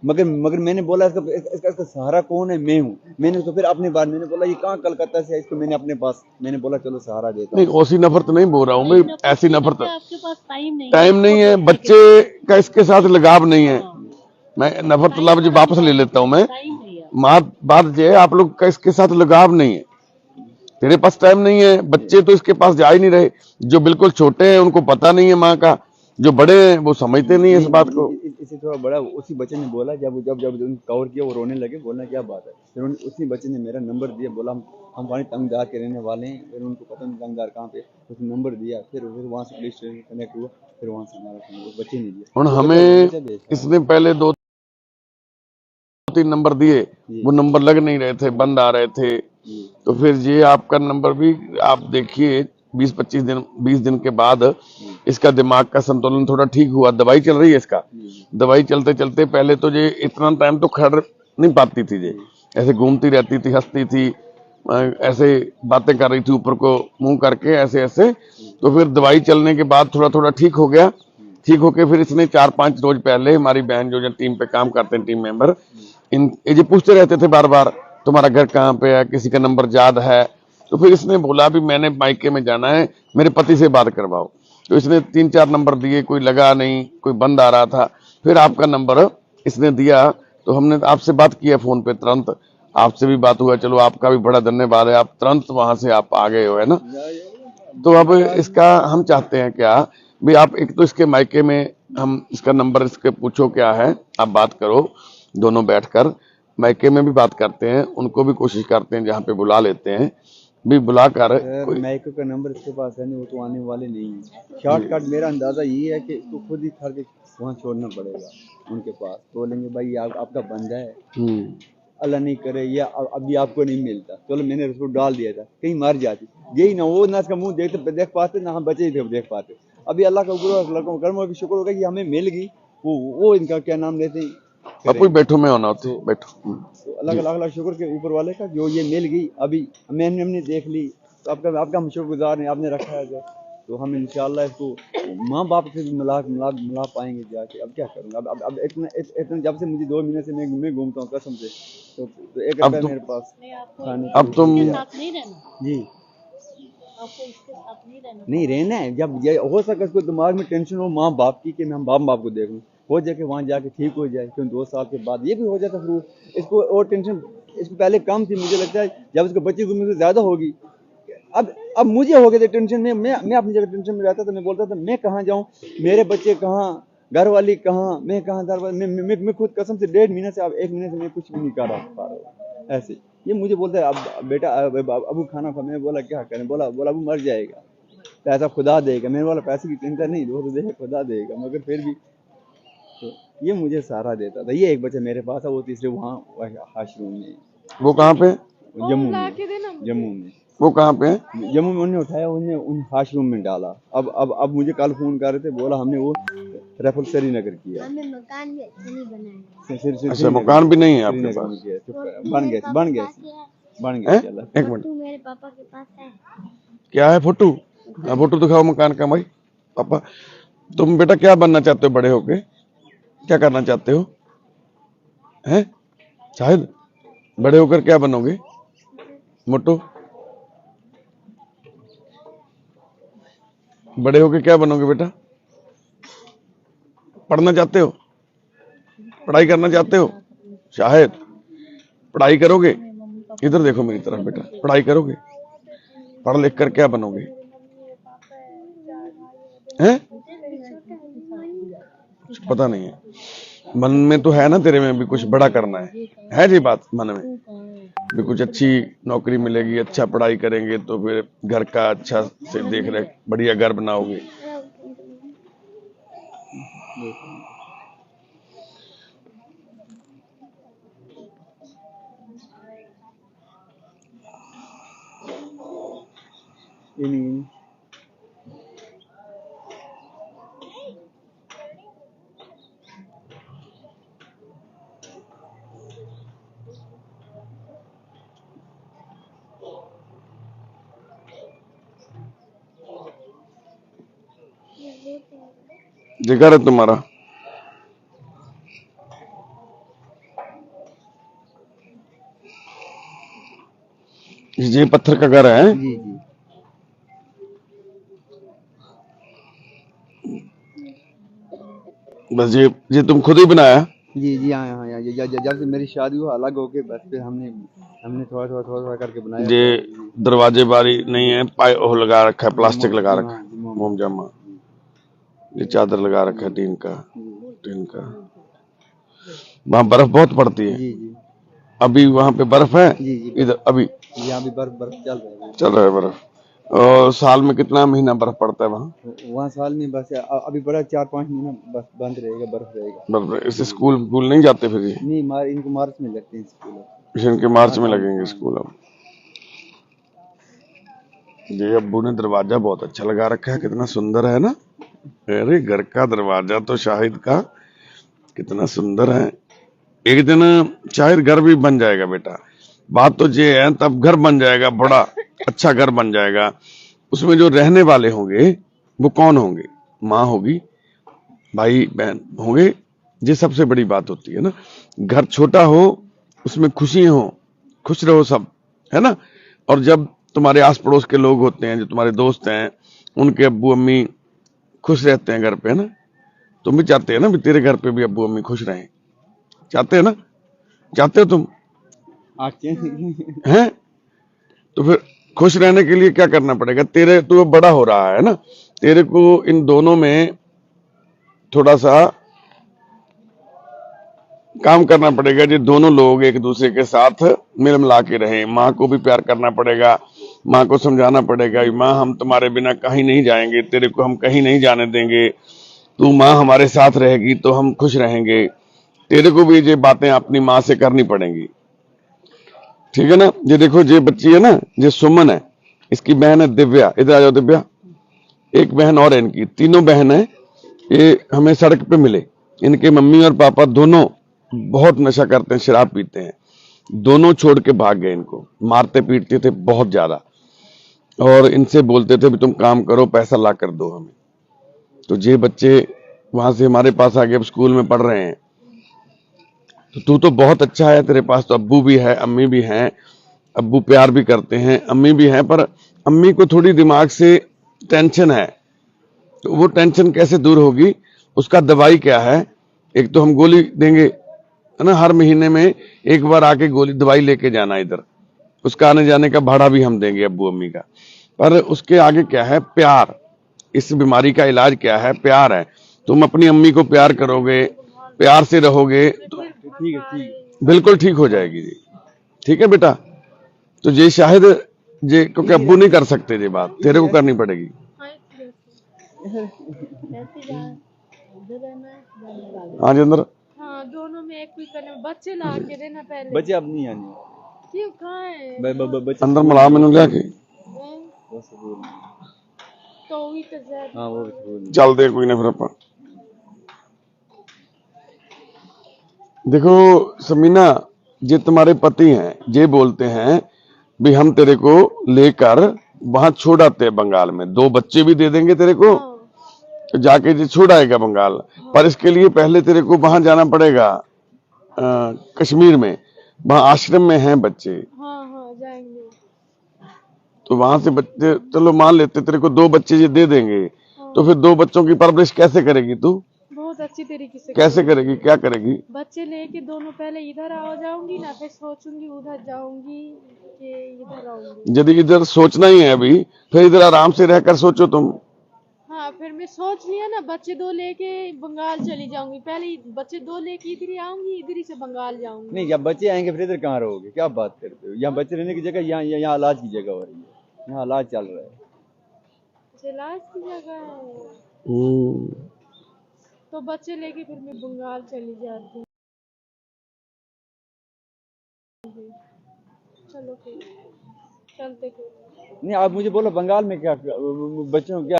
मगर मैंने बोला इसका सहारा कौन है? मैं हूँ। मैंने उसको फिर अपनी बात, मैंने बोला ये कहाँ कलकत्ता से है, इसको मैंने अपने पास, मैंने बोला चलो सहारा देता हूँ। नहीं, ऐसी नफरत नहीं बोल रहा हूँ मैं, ऐसी नफरत, आपके पास टाइम नहीं है, बच्चे का इसके साथ लगाव नहीं है। मैं नफरत लफ्ज वापस ले लेता हूँ मैं। बात ये है, आप लोग का इसके साथ लगाव नहीं है, तेरे पास टाइम नहीं है। बच्चे तो इसके पास जा ही नहीं रहे, जो बिल्कुल छोटे हैं उनको पता नहीं है माँ का, जो बड़े हैं वो समझते नहीं है इस बात को। इससे थोड़ा बड़ा उसी बच्चे ने बोला, जब कवर किया वो रोने लगे, बोलना क्या बात है। फिर उसी बच्चे ने मेरा नंबर दिया, बोला हम वहाँ तंगदार के रहने वाले हैं। फिर उनको पता नहीं तंगदार कहाँ पे, उसने नंबर दिया। फिर वहाँ से पुलिस स्टेशन कनेक्ट हुआ, फिर वहाँ से हमारा बच्चे ने दिया। और हमें इसने पहले 2-3 नंबर दिए, वो नंबर लग नहीं रहे थे, बंद आ रहे थे। तो फिर ये आपका नंबर भी आप देखिए, 20 दिन के बाद इसका दिमाग का संतुलन थोड़ा ठीक हुआ। दवाई चल रही है इसका, दवाई चलते चलते पहले तो ये इतना टाइम तो खड़ नहीं पाती थी, ये ऐसे घूमती रहती थी, हंसती थी, ऐसे बातें कर रही थी ऊपर को मुंह करके, ऐसे ऐसे। तो फिर दवाई चलने के बाद थोड़ा थोड़ा ठीक हो गया। ठीक होके फिर इसने 4-5 रोज पहले हमारी बहन जो टीम पे काम करते हैं, टीम मेंबर, ये पूछते रहते थे बार बार तुम्हारा घर कहाँ पे है, किसी का नंबर याद है। तो फिर इसने बोला भी मैंने मायके में जाना है, मेरे पति से बात करवाओ। तो इसने 3-4 नंबर दिए, कोई लगा नहीं, कोई बंद आ रहा था। फिर आपका नंबर इसने दिया तो हमने आपसे बात किया फोन पे, तुरंत आपसे भी बात हुआ। चलो आपका भी बड़ा धन्यवाद है, आप तुरंत वहां से आप आ गए हो, है ना। तो अब इसका हम चाहते हैं क्या भी, आप एक तो इसके मायके में हम इसका नंबर इसके पूछो क्या है, आप बात करो दोनों बैठकर, मायके में भी बात करते हैं, उनको भी कोशिश करते हैं, जहाँ पे बुला लेते हैं भी बुलाकर। माइको का नंबर इसके पास है नहीं, वो तो आने वाले नहीं है। शॉर्टकट मेरा अंदाजा ये है कि इसको खुद ही खर के वहाँ छोड़ना पड़ेगा उनके पास। तो बोलेंगे भाई आपका बंदा है, अल्लाह नहीं करे या अभी आपको नहीं मिलता, चलो मैंने उसको डाल दिया था, कहीं मर जाती, यही ना वो ना इसका मुंह देख पाते ना हम बचे ही थे देख पाते। अभी अल्लाह का कर्म की शुक्र होगा कि हमें मिल गई। वो इनका क्या नाम लेते हैं, अब बैठो में होना होती, बैठो। तो अल्लाह का शुक्र के ऊपर वाले का जो ये मिल गई। अभी हमने देख ली, तो आपका हम शुक्रगुजार हैं, आपने रखा है। तो हम इंशाल्लाह इसको माँ बाप से भी मिला पाएंगे जाके। अब क्या करूँगा, अब इतना जब से मुझे 2 महीने से मैं घूमता हूँ कसम से, तो 1 रुपया मेरे पास खाने। अब तुम साथ नहीं रहना जी आपको, इसके साथ नहीं रहना है। जब ये हो सके इसको दिमाग में टेंशन हो माँ बाप की कि मैं हम बाप को देख लूँ, हो जाए कि वहाँ जाके ठीक हो जाए, क्यों 2 साल के बाद ये भी हो जाता। फिर इसको और टेंशन इसको पहले कम थी, मुझे लगता है जब इसको बच्चे की उम्र से ज्यादा होगी। अब मुझे हो गए थे टेंशन में, मैं अपनी जगह टेंशन में रहता था। मैं बोलता था मैं कहाँ जाऊँ, मेरे बच्चे कहाँ, घर वाली कहाँ, मैं कहाँ मैं खुद कसम से 1.5 महीने से, अब 1 महीने से मैं कुछ भी नहीं कर पा रहा हूँ ऐसे। ये मुझे बोलता है अब बेटा अबू खाना खा। मैं बोला क्या करें, बोला अबू मर जाएगा, पैसा खुदा देगा। मैंने बोला पैसे की चिंता नहीं, वो तो देगा खुदा देगा, मगर फिर भी तो ये मुझे सहारा देता था। ये एक बच्चा मेरे पास है, वो तीसरे वहाँ आश्रम में। वो कहाँ पे, जम्मू में वो कहाँ पे है? जम्मू में उन्हें उठाया, उन्हें उन आश्रम में डाला। अब मुझे कल फोन कर रहे थे, बोला हमने वो रेफर श्रीनगर किया। हमें मकान भी अच्छा नहीं बनाया। अच्छा मकान भी नहीं है आपके पास? बन गया चला। एक मिनट, तू मेरे पापा के पास है। क्या है फोटो? फोटो दिखाओ मकान का भाई। पापा तुम बेटा क्या बनना चाहते हो बड़े होके, क्या करना चाहते हो? हैं शायद बड़े होकर क्या बनोगे मोटो? बड़े होके क्या बनोगे बेटा? पढ़ना चाहते हो, पढ़ाई करना चाहते हो? शायद पढ़ाई करोगे? इधर देखो मेरी तरफ बेटा, पढ़ाई करोगे? पढ़ लिख कर क्या बनोगे? हैं? कुछ पता नहीं है, मन में तो है ना तेरे में भी कुछ बड़ा करना है जी बात मन में भी, कुछ अच्छी नौकरी मिलेगी, अच्छा पढ़ाई करेंगे तो फिर घर का अच्छा से देख रेख, बढ़िया घर बनाओगे। जिगर है तुम्हारा? ये पत्थर का घर है? जी जी बस ये तुम खुद ही बनाया? जी हाँ जब से मेरी शादी हुआ अलग होके, बस फिर हमने थोड़ा करके बनाया। ये दरवाजे बारी नहीं है, पाए वो लगा रखा है, प्लास्टिक लगा रखा है, मोम जामा, ये चादर लगा रखा है टीन का। वहाँ बर्फ बहुत पड़ती है। जी अभी वहाँ पे बर्फ है? जी इधर अभी यहाँ भी बर्फ चल रहा है बर्फ। और साल में कितना महीना बर्फ पड़ता है वहाँ? वहाँ साल में बस अभी बड़ा 4-5 महीना बस बंद रहेगा, बर्फ रहेगा। इस स्कूल नहीं जाते फिर ये? नहीं, इनको मार्च में लगते हैं स्कूल। इनके मार्च में लगेंगे स्कूल। अब ये अब्बू ने दरवाजा बहुत अच्छा लगा रखा है, कितना सुंदर है ना। अरे घर का दरवाजा तो शाहिद का कितना सुंदर है। एक दिन शायद घर भी बन जाएगा बेटा, बात तो ये है, तब घर बन जाएगा, बड़ा अच्छा घर बन जाएगा। उसमें जो रहने वाले होंगे वो कौन होंगे? माँ होगी, भाई बहन होंगे। ये सबसे बड़ी बात होती है ना। घर छोटा हो, उसमें खुशी हो, खुश रहो सब, है ना। और जब तुम्हारे आस पड़ोस के लोग होते हैं, जो तुम्हारे दोस्त हैं, उनके अब्बू अम्मी खुश रहते हैं घर पे, है ना। तुम भी चाहते हैं ना भी तेरे घर पे भी अब्बू अम्मी खुश रहें, चाहते हैं ना? चाहते हो तुम? हैं? तो फिर खुश रहने के लिए क्या करना पड़ेगा? तू अब बड़ा हो रहा है ना, तेरे को इन दोनों में थोड़ा सा काम करना पड़ेगा। जो दोनों लोग एक दूसरे के साथ मिल मिला के रहें। माँ को भी प्यार करना पड़ेगा, माँ को समझाना पड़ेगा, माँ हम तुम्हारे बिना कहीं नहीं जाएंगे, तेरे को हम कहीं नहीं जाने देंगे, तू माँ हमारे साथ रहेगी तो हम खुश रहेंगे। तेरे को भी ये बातें अपनी माँ से करनी पड़ेंगी, ठीक है ना। ये देखो, ये बच्ची है ना, ये सुमन है, इसकी बहन है दिव्या। इधर आ जाओ दिव्या। एक बहन और है इनकी, तीनों बहन है। ये हमें सड़क पे मिले। इनके मम्मी और पापा दोनों बहुत नशा करते हैं, शराब पीते हैं। दोनों छोड़ के भाग गए, इनको मारते पीटते थे बहुत ज्यादा, और इनसे बोलते थे भी तुम काम करो, पैसा ला कर दो हमें। तो ये बच्चे वहां से हमारे पास आ गए, अब स्कूल में पढ़ रहे हैं। तो तू तो बहुत अच्छा है, तेरे पास तो अब्बू भी है, अम्मी भी हैं, अब्बू प्यार भी करते हैं, अम्मी भी हैं, पर अम्मी को थोड़ी दिमाग से टेंशन है। तो वो टेंशन कैसे दूर होगी? उसका दवाई क्या है? एक तो हम गोली देंगे, है ना, हर महीने में एक बार आके गोली दवाई लेके जाना इधर, उसका आने जाने का भाड़ा भी हम देंगे अब्बू अम्मी का। पर उसके आगे क्या है? प्यार। इस बीमारी का इलाज क्या है? प्यार है। तुम अपनी अम्मी को प्यार करोगे, प्यार से रहोगे तो ठीक है। बिल्कुल ठीक हो जाएगी जी। ठीक है बेटा। तो ये शायद ये, क्योंकि अब्बू नहीं कर सकते ये बात, तेरे को करनी पड़ेगी। ऐसे जा इधर रहना है, इधर आगे। हाँ जी अंदर। हाँ, दोनों में एक कोई करने, बच्चे ला के देना पहले। बच्चे अब नहीं आने। क्यों, कहाँ है? बच्चे अंदर मिला मैंने लिया के हैं? तो वही तो ज्यादा। हाँ वो भी चल दे, कोई ना। फिर अपन देखो समीना, ये तुम्हारे पति हैं, ये बोलते हैं भी हम तेरे को लेकर वहां छोड़ आते हैं बंगाल में, 2 बच्चे भी दे देंगे तेरे को, हाँ, तो जाके ये छोड़ आएगा बंगाल। पर इसके लिए पहले तेरे को वहां जाना पड़ेगा, कश्मीर में, वहां आश्रम में हैं बच्चे। हाँ, हाँ, जाएंगे। तो वहां से बच्चे, चलो मान लेते तेरे को 2 बच्चे ये दे देंगे, तो फिर 2 बच्चों की परवरिश कैसे करेगी तू? बहुत अच्छी तरीके से कैसे करेगी, क्या करेगी? बच्चे लेके दोनों पहले इधर आ जाऊंगी ना, फिर सोचूंगी उधर जाऊंगी कि इधर आऊंगी। यदि इधर सोचना ही है अभी, फिर इधर आराम से रहकर सोचो तुम। हाँ, फिर मैं सोच लिया ना, बच्चे 2 लेके बंगाल चली जाऊंगी। पहले बच्चे 2 लेके इधर ही आऊंगी, इधर ही से बंगाल जाऊंगी। नहीं, जब बच्चे आएंगे फिर इधर कहाँ रहोगे? क्या बात करते हो? यहाँ बच्चे रहने की जगह, यहाँ इलाज की जगह हो रही है, यहाँ इलाज चल रहा है। इलाज की जगह है तो बच्चे लेके फिर मैं बंगाल चली जाती। चलो फिर चलते फिर। नहीं, आप मुझे बोलो बंगाल में क्या बच्चों को क्या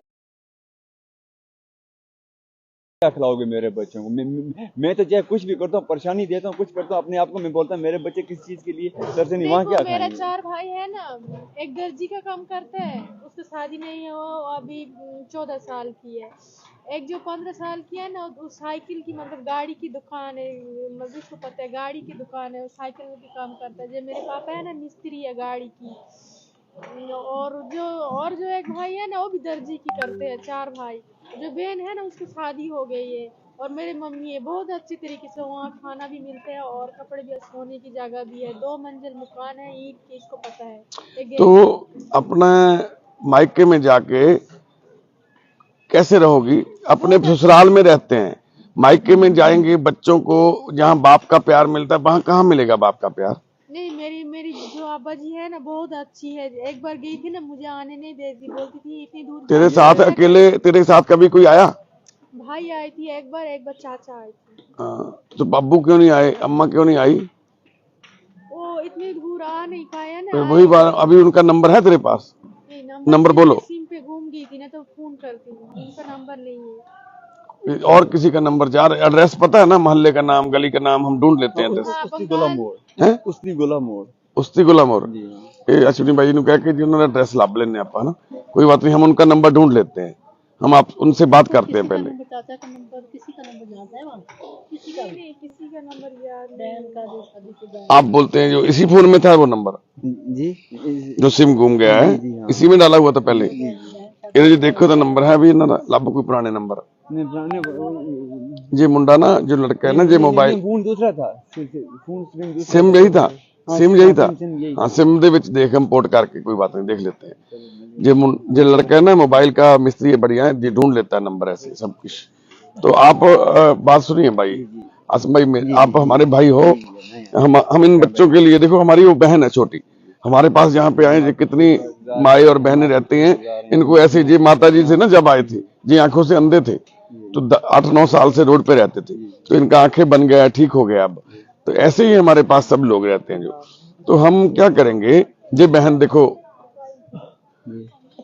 खिलाओगे मेरे बच्चों को? मैं तो चाहे कुछ भी करता हूँ, परेशानी देता हूँ, कुछ करता हूँ अपने आप को, मैं बोलता हूँ मेरे बच्चे किस चीज के लिए तरसे नहीं, वहाँ क्या देखो, मेरा खाएंगे? 4 भाई है ना, एक दर्जी का काम करता है, उसकी शादी नहीं है, वो अभी 14 साल की है। एक जो 15 साल की है ना, उस साइकिल की, मतलब गाड़ी की दुकान है, मतलब उसको पता है गाड़ी की दुकान है, वो साइकिल की काम करता है। जो मेरे पापा है ना, मिस्त्री है गाड़ी की। और जो एक भाई है ना, वो भी दर्जी की करते हैं। 4 भाई। जो बहन है ना, उसकी शादी हो गई है। और मेरी मम्मी है, बहुत अच्छी तरीके से वहाँ खाना भी मिलता है और कपड़े भी, सोने की जगह भी है, 2 मंजिल मकान है ईंट की, इसको पता है। तो अपने मायके में जाके कैसे रहोगी? अपने ससुराल में रहते हैं, मायके में जाएंगे, बच्चों को जहाँ बाप का प्यार मिलता है, वहां कहाँ मिलेगा बाप का प्यार? नहीं, मेरी जो आबा जी है ना, बहुत अच्छी है। एक बार गई थी ना, मुझे आने नहीं देती, बोलती थी इतनी दूर तेरे साथ अकेले, तेरे साथ कभी कोई आया? भाई आई थी एक बार चाचा आई थी। तो बाबू क्यों नहीं आए, अम्मा क्यों नहीं आई? वो इतनी दूर आ नहीं पाया ना। फिर वही बात, अभी उनका नंबर है तेरे पास? नहीं, नंबर बोलो। सिम पे घूम गई थी ना तो फोन करती हूँ, उनका नंबर नहीं है। और किसी का नंबर जा रहा, एड्रेस पता है ना, मोहल्ले का नाम, गली का नाम हम ढूंढ लेते हैं एड्रेस। उस्ती गोला मोड़ हैं उस्ती गोला मोड़ उस्ती गुला मोर जी हाँ ਇਹ ਅਸ਼ਵਨੀ ਭਾਈ ਨੂੰ ਕਹਿ ਕੇ ਜੀ ਉਹਨਾਂ ਦਾ ਐਡਰੈਸ ਲੱਭ ਲੈਣੇ ਆਪਾਂ ना, कोई बात नहीं, हम उनका नंबर ढूंढ लेते हैं, हम आप उनसे बात करते हैं किसी का पहले। नंबर, चाचा का नंबर, किसी का नंबर याद है वहाँ? किसी का नहीं, किसी का नंबर याद नहीं। बहन का, जो शादी शुदा है। आप बोलते हैं जो इसी फोन में था वो नंबर जी जो सिम घूम गया है, जी हाँ। इसी में डाला हुआ था पहले। ये जी देखो तो नंबर है भी ना, ਲੱਭ कोई पुराने नंबर। नहीं पुराने ये मुंडा ना, जो लड़का है ना, जो मोबाइल फोन दूसरा था फोन दूसरा सिम यही था, सिम यही था। सिम यही हाँ सिम ਦੇ ਵਿੱਚ देख हम पोर्ट करके, कोई बात नहीं, देख लेते हैं। जो लड़का है ना मोबाइल का मिस्त्री है, बढ़िया है, ये ढूंढ लेता है नंबर ऐसे सब कुछ। तो आप बात सुनिए भाई आसम भाई, आप हमारे भाई हो, हम इन बच्चों के लिए, देखो हमारी वो बहन है छोटी, हमारे पास यहाँ पे आए, जो कितनी माए और बहनें रहती हैं, इनको ऐसे, जी माता जी से ना जब आए थे, जी आंखों से अंधे थे, तो 8-9 साल से रोड पे रहते थे, तो इनका आंखें बन गया, ठीक हो गया अब। तो ऐसे ही हमारे पास सब लोग रहते हैं जो, तो हम क्या करेंगे, ये बहन देखो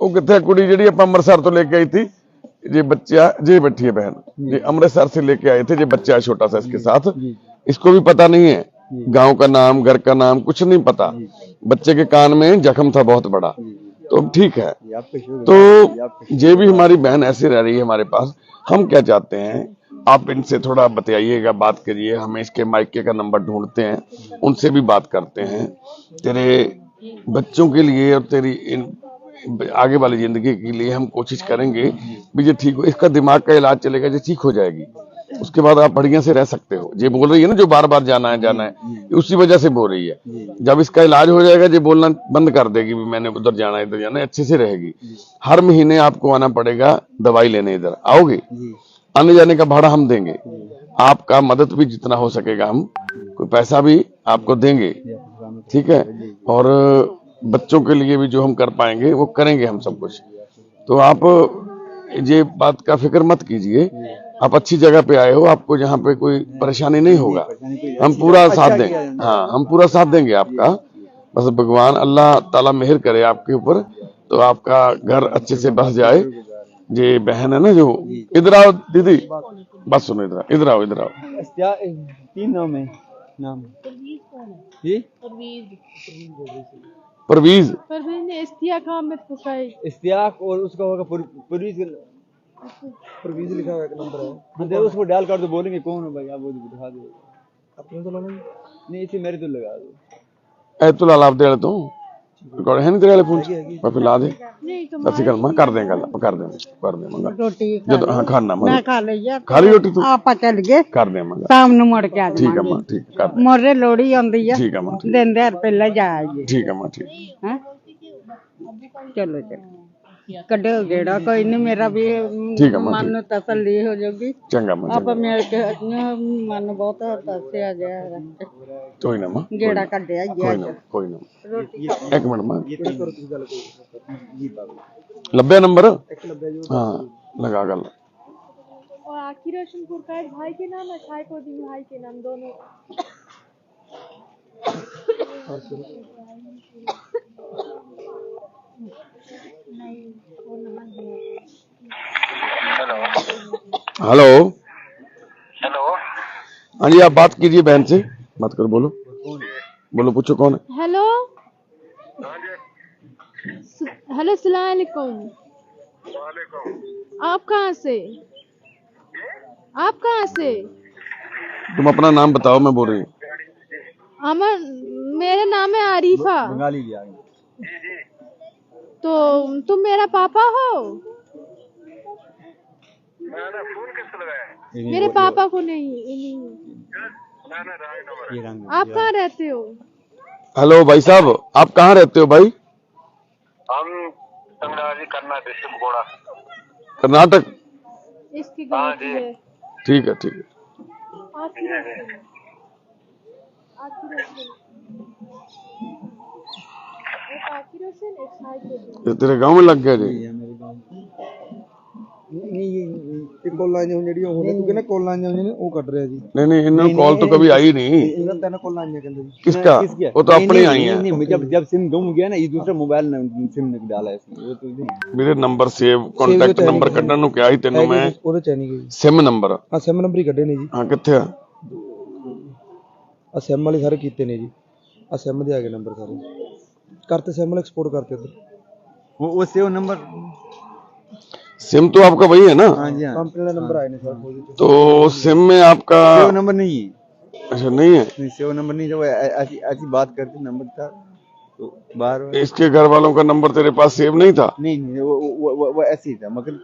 वो कितने कुड़ी जी आप अमृतसर तो लेके आई थी, ये बच्चा जे बैठी है बहन, ये अमृतसर से लेके आए थे, ये बच्चा है छोटा सा इसके साथ, इसको भी पता नहीं है गांव का नाम, घर का नाम, कुछ नहीं पता, बच्चे के कान में जख्म था बहुत बड़ा, तो अब ठीक है। तो ये भी हमारी बहन ऐसे रह रही है हमारे पास। हम क्या चाहते हैं, आप इनसे थोड़ा बतियाइएगा, बात करिए, हमें इसके मायके का नंबर ढूंढते हैं, उनसे भी बात करते हैं, तेरे बच्चों के लिए और तेरी इन आगे वाली जिंदगी के लिए हम कोशिश करेंगे भी ये ठीक हो, इसका दिमाग का इलाज चलेगा, ये ठीक हो जाएगी, उसके बाद आप बढ़िया से रह सकते हो। ये बोल रही है ना जो बार बार जाना है, उसी वजह से बोल रही है। जब इसका इलाज हो जाएगा, ये बोलना बंद कर देगी भी मैंने उधर जाना है, इधर जाना है, अच्छे से रहेगी। हर महीने आपको आना पड़ेगा दवाई लेने, इधर आओगे, आने जाने का भाड़ा हम देंगे, आपका मदद भी जितना हो सकेगा हम कोई पैसा भी आपको देंगे, ठीक है, और बच्चों के लिए भी जो हम कर पाएंगे वो करेंगे हम सब कुछ। तो आप ये बात का फिक्र मत कीजिए, आप अच्छी जगह पे आए हो, आपको जहाँ पे कोई परेशानी नहीं होगा, हम पूरा साथ देंगे। हाँ हम पूरा साथ देंगे आपका, बस भगवान अल्लाह ताला मेहर करे आपके ऊपर, तो आपका घर अच्छे से बस जाए। ये बहन है ना जो, इधर आओ दीदी, बस सुनो, इधर आओ, इधर आओ। 3 नाम है, नाम परवीज कौन है? जी परवीज परवीज परवीज ने इस्तियाक अहमद पुकाई। इस्तियाक, और उसका होगा परवीज लिखा हुआ एक नंबर है, हाँ दे उसको डायल कर दो, बोलेंगे कौन है भाई, आप वो दिखा दो, अपने तो लगा नहीं, इसे मेरे तो लगा दो, तो लाल आप दे रहे तो रिकॉर्ड है नहीं तेरे वाले फोन पर, फिर ला दे नहीं तो सच्ची गल, मैं कर देंगे, कर दें मंगा रोटी जब हाँ खाना मैं खा लिया, खा ली रोटी तू, आपा चल गए, कर दे मंगा, शाम ਨੂੰ ਮੁੜ ਕੇ ਆ ठीक है मां, ठीक कर दे, ਮੋਰੇ ਲੋੜੀ ਆਉਂਦੀ ਆ, ठीक है मां, ਦਿਨ ਦਿਹਾੜ ਪਹਿਲਾਂ ਜਾ ਆਈਏ, ठीक है मां, ठीक ਹੈ ਚਲੋ ਚਲੋ ਕੱਢੋ ਜਿਹੜਾ ਕੋਈ ਨਹੀਂ, ਮੇਰਾ ਵੀ ਠੀਕ ਆ ਮਾਂ, ਮਨ ਨੂੰ ਤਸੱਲੀ ਹੋ ਜਾਊਗੀ, चंगा मां, ਆਪਾਂ ਮਿਲ ਕੇ ਮਨ ਬਹੁਤ ਤਰਸਿਆ ਗਿਆ, कोई ना मां, ਜਿਹੜਾ ਕੱਢਿਆ कोई ना, कोई ना, ਰੋਟੀ एक मिनट मां, लब्बे नंबर, हाँ लगा गल, और आखिर रोशनपुर का एक भाई के नाम है, शायकोद्दीन भाई के नाम, दोनों हेलो हेलो, हाँ जी, आप बात कीजिए बहन से, बात करो, बोलो बोलो, पूछो कौन है। हेलो हेलो अस्सलाम वालेकुम। आप कहाँ से, आप कहाँ से? तुम अपना नाम बताओ, मैं बोल रही हूँ। अमर, मेरा नाम है आरिफा। बंगाली भी आ गई, तो तुम मेरा पापा हो? फोन किससे लगाया? मेरे पापा को नहीं, ये रंग आप कहाँ रहते हो? हेलो भाई साहब, आप कहाँ रहते हो भाई? हम तमिलनाडु करना डिस्ट्रिक्ट घोड़ा, कर्नाटक। इसकी हाँ गलती जी। है। ठीक है, ठीक है, आखिर आखिर एक आखिर एक शायकोद्दीन। ये तेरे गांव में लग गया जी? ये मेरे गांव ਨਹੀਂ ਕੋਲਾਂ ਆਈਆਂ ਜਿਹੜੀਆਂ ਉਹ ਨੇ ਤੂੰ ਕਹਿੰਦਾ ਕੋਲਾਂ ਆਈਆਂ ਨੇ ਉਹ ਕੱਢ ਰਿਹਾ ਜੀ नहीं नहीं इन कॉल तो कभी आई नहीं। ਇਹਨਾਂ ਤਿੰਨ ਕੋਲਾਂ ਆਈਆਂ ਕਹਿੰਦੇ ਜੀ किसका? किसकी है? वो तो नहीं, अपनी नहीं, आई नहीं, हैं। नहीं, जब सिम गुम गया ना ये दूसरा मोबाइल सिम डाला है इसमें, वो तो नहीं। मेरे नंबर सेव कॉन्टैक्ट नंबर ਕੱਢਣ ਨੂੰ ਕਿਹਾ ਸੀ ਤੈਨੂੰ ਮੈਂ। ਉਹਦੇ ਚ ਨਹੀਂ ਗਈ सिम नंबर ਆ ਸਿਮ ਨੰਬਰ ਹੀ ਕੱਢੇ ਨੇ ਜੀ हाँ किथे आ? ਆ ਸਿਮ ਵਾਲੇ ਸਾਰੇ ਕੀਤੇ ਨੇ ਜੀ ਆ ਸਿਮ ਦੇ ਆ ਗਏ ਨੰਬਰ ਸਾਰੇ ਕਰਤੇ ਸਿਮ ਵਾਲੇ ਐਕਸਪੋਰਟ ਕਰਤੇ ਉਧਰ वो सेव नंबर। सिम तो आपका वही है ना? हाँ जी हाँ। ਕੰਪਨੀ ਦਾ ਨੰबर ਆਏ ਨੇ ਸਰ ਉਹਦੇ ਚ तो सिम में आपका सेव नंबर नहीं है। अच्छा नहीं है। नहीं सेव नंबर नहीं था, वो ऐसी ऐसी बात करते नंबर था तो बाहर इसके घर वालों का नंबर तेरे पास सेव नहीं था? नहीं वो ऐसे ही था मगर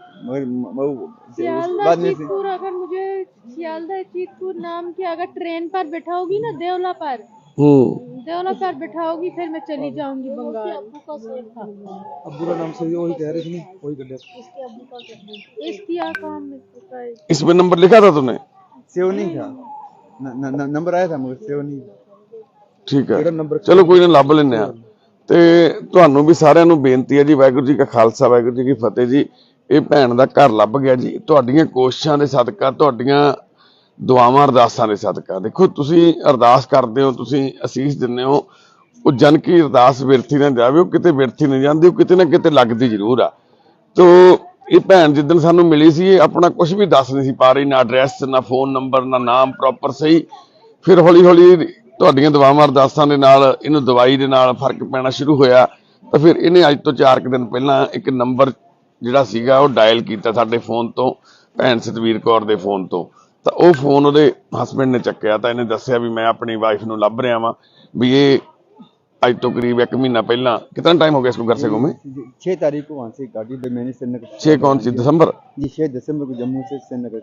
सियालदा बाद में से चीतपुर, अगर मुझे सियालदा चीतपुर नाम की अगर ट्रेन पर बैठाओगी ना देवला पर बैठाओगी फिर मैं चली जाऊंगी बंगाल। अब्बू का नाम से वही कह रहे थे ना वही कर इसकी काम में पता है। इसमें नंबर लिखा था तूने? सेव नहीं था नंबर आया था मगर सेव नहीं था। ठीक है ਜਿਹੜਾ ਨੰਬਰ ਚਲੋ ਕੋਈ ਨਾ ਲੱਭ ਲੈਂਦੇ ਆ। ਤੇ ਤੁਹਾਨੂੰ ਵੀ ਸਾਰਿਆਂ ਨੂੰ ਬੇਨਤੀ ਹੈ ਜੀ, ਵਾਹਿਗੁਰੂ ਜੀ ਕਾ ਖਾਲਸਾ ਵਾਹਿਗੁਰੂ ਜੀ ਕੀ ਫਤਿਹ ਜੀ। ਇਹ ਭੈਣ ਦਾ ਘਰ ਲੱਭ ਗਿਆ ਜੀ, ਤੁਹਾਡੀਆਂ ਕੋਸ਼ਿਸ਼ਾਂ ਦੇ ਸਦਕਾ, ਤੁਹਾਡੀਆਂ ਦੁਆਵਾਂ ਅਰਦਾਸਾਂ ਦੇ ਸਦਕਾ। ਦੇਖੋ ਤੁਸੀਂ ਅਰਦਾਸ ਕਰਦੇ ਹੋ, ਤੁਸੀਂ ਅਸੀਸ ਦਿੰਦੇ ਹੋ, ਉਹ ਜਨ ਕੀ ਅਰਦਾਸ ਵਿਰਥੀ ਨਾ ਜਾਵੇ, ਉਹ ਕਿਤੇ ਵਿਰਥੀ ਨਹੀਂ ਜਾਂਦੀ, ਉਹ ਕਿਤੇ ਨਾ ਕਿਤੇ ਲੱਗਦੀ ਜ਼ਰੂਰ ਆ। ਤੋ ਇਹ ਭੈਣ ਜਿੱਦਣ ਸਾਨੂੰ ਮਿਲੀ ਸੀ ਇਹ ਆਪਣਾ ਕੁਝ ਵੀ ਦੱਸ ਨਹੀਂ ਸੀ ਪਾ ਰਹੀ, ਨਾ ਐਡਰੈਸ, ਨਾ ਫੋਨ ਨੰਬਰ, ਨਾ ਨਾਮ ਪ੍ਰੋਪਰ ਸਹੀ। ਫਿਰ ਹੌਲੀ ਹੌਲੀ ਤੁਹਾਡੀਆਂ ਦੁਆਵਾਂ ਅਰਦਾਸਾਂ ਦੇ ਨਾਲ ਇਹਨੂੰ ਦਵਾਈ ਦੇ ਨਾਲ ਫਰਕ ਪੈਣਾ ਸ਼ੁਰੂ ਹੋਇਆ। ਤਾਂ ਫਿਰ ਇਹਨੇ ਅੱਜ ਤੋਂ 4 ਦਿਨ ਪਹਿਲਾਂ ਇੱਕ ਨੰਬਰ ਜਿਹੜਾ ਸੀਗਾ ਉਹ ਡਾਇਲ ਕੀਤਾ ਸਾਡੇ ਫੋਨ ਤੋਂ, ਭੈਣ ਸਤਵੀਰ ਕੌਰ ਦੇ ਫੋਨ ਤੋਂ। ਤਾਂ ਉਹ ਫੋਨ ਉਹਦੇ ਹਸਬੈਂਡ ਨੇ ਚੱਕਿਆ ਤਾਂ ਇਹਨੇ ਦੱਸਿਆ ਵੀ मैं अपनी वाइफ ਨੂੰ ਲੱਭ ਰਿਹਾ ਵਾਂ ਵੀ ਇਹ आज तो करीब 1 महीना पहला। कितना टाइम हो गया इसको घर से घूमे? 6 तारीख को वहाँ से गाड़ी पे मैंने श्रीनगर 6 कौन सी दिसंबर? जी 6 दिसंबर को जम्मू से श्रीनगर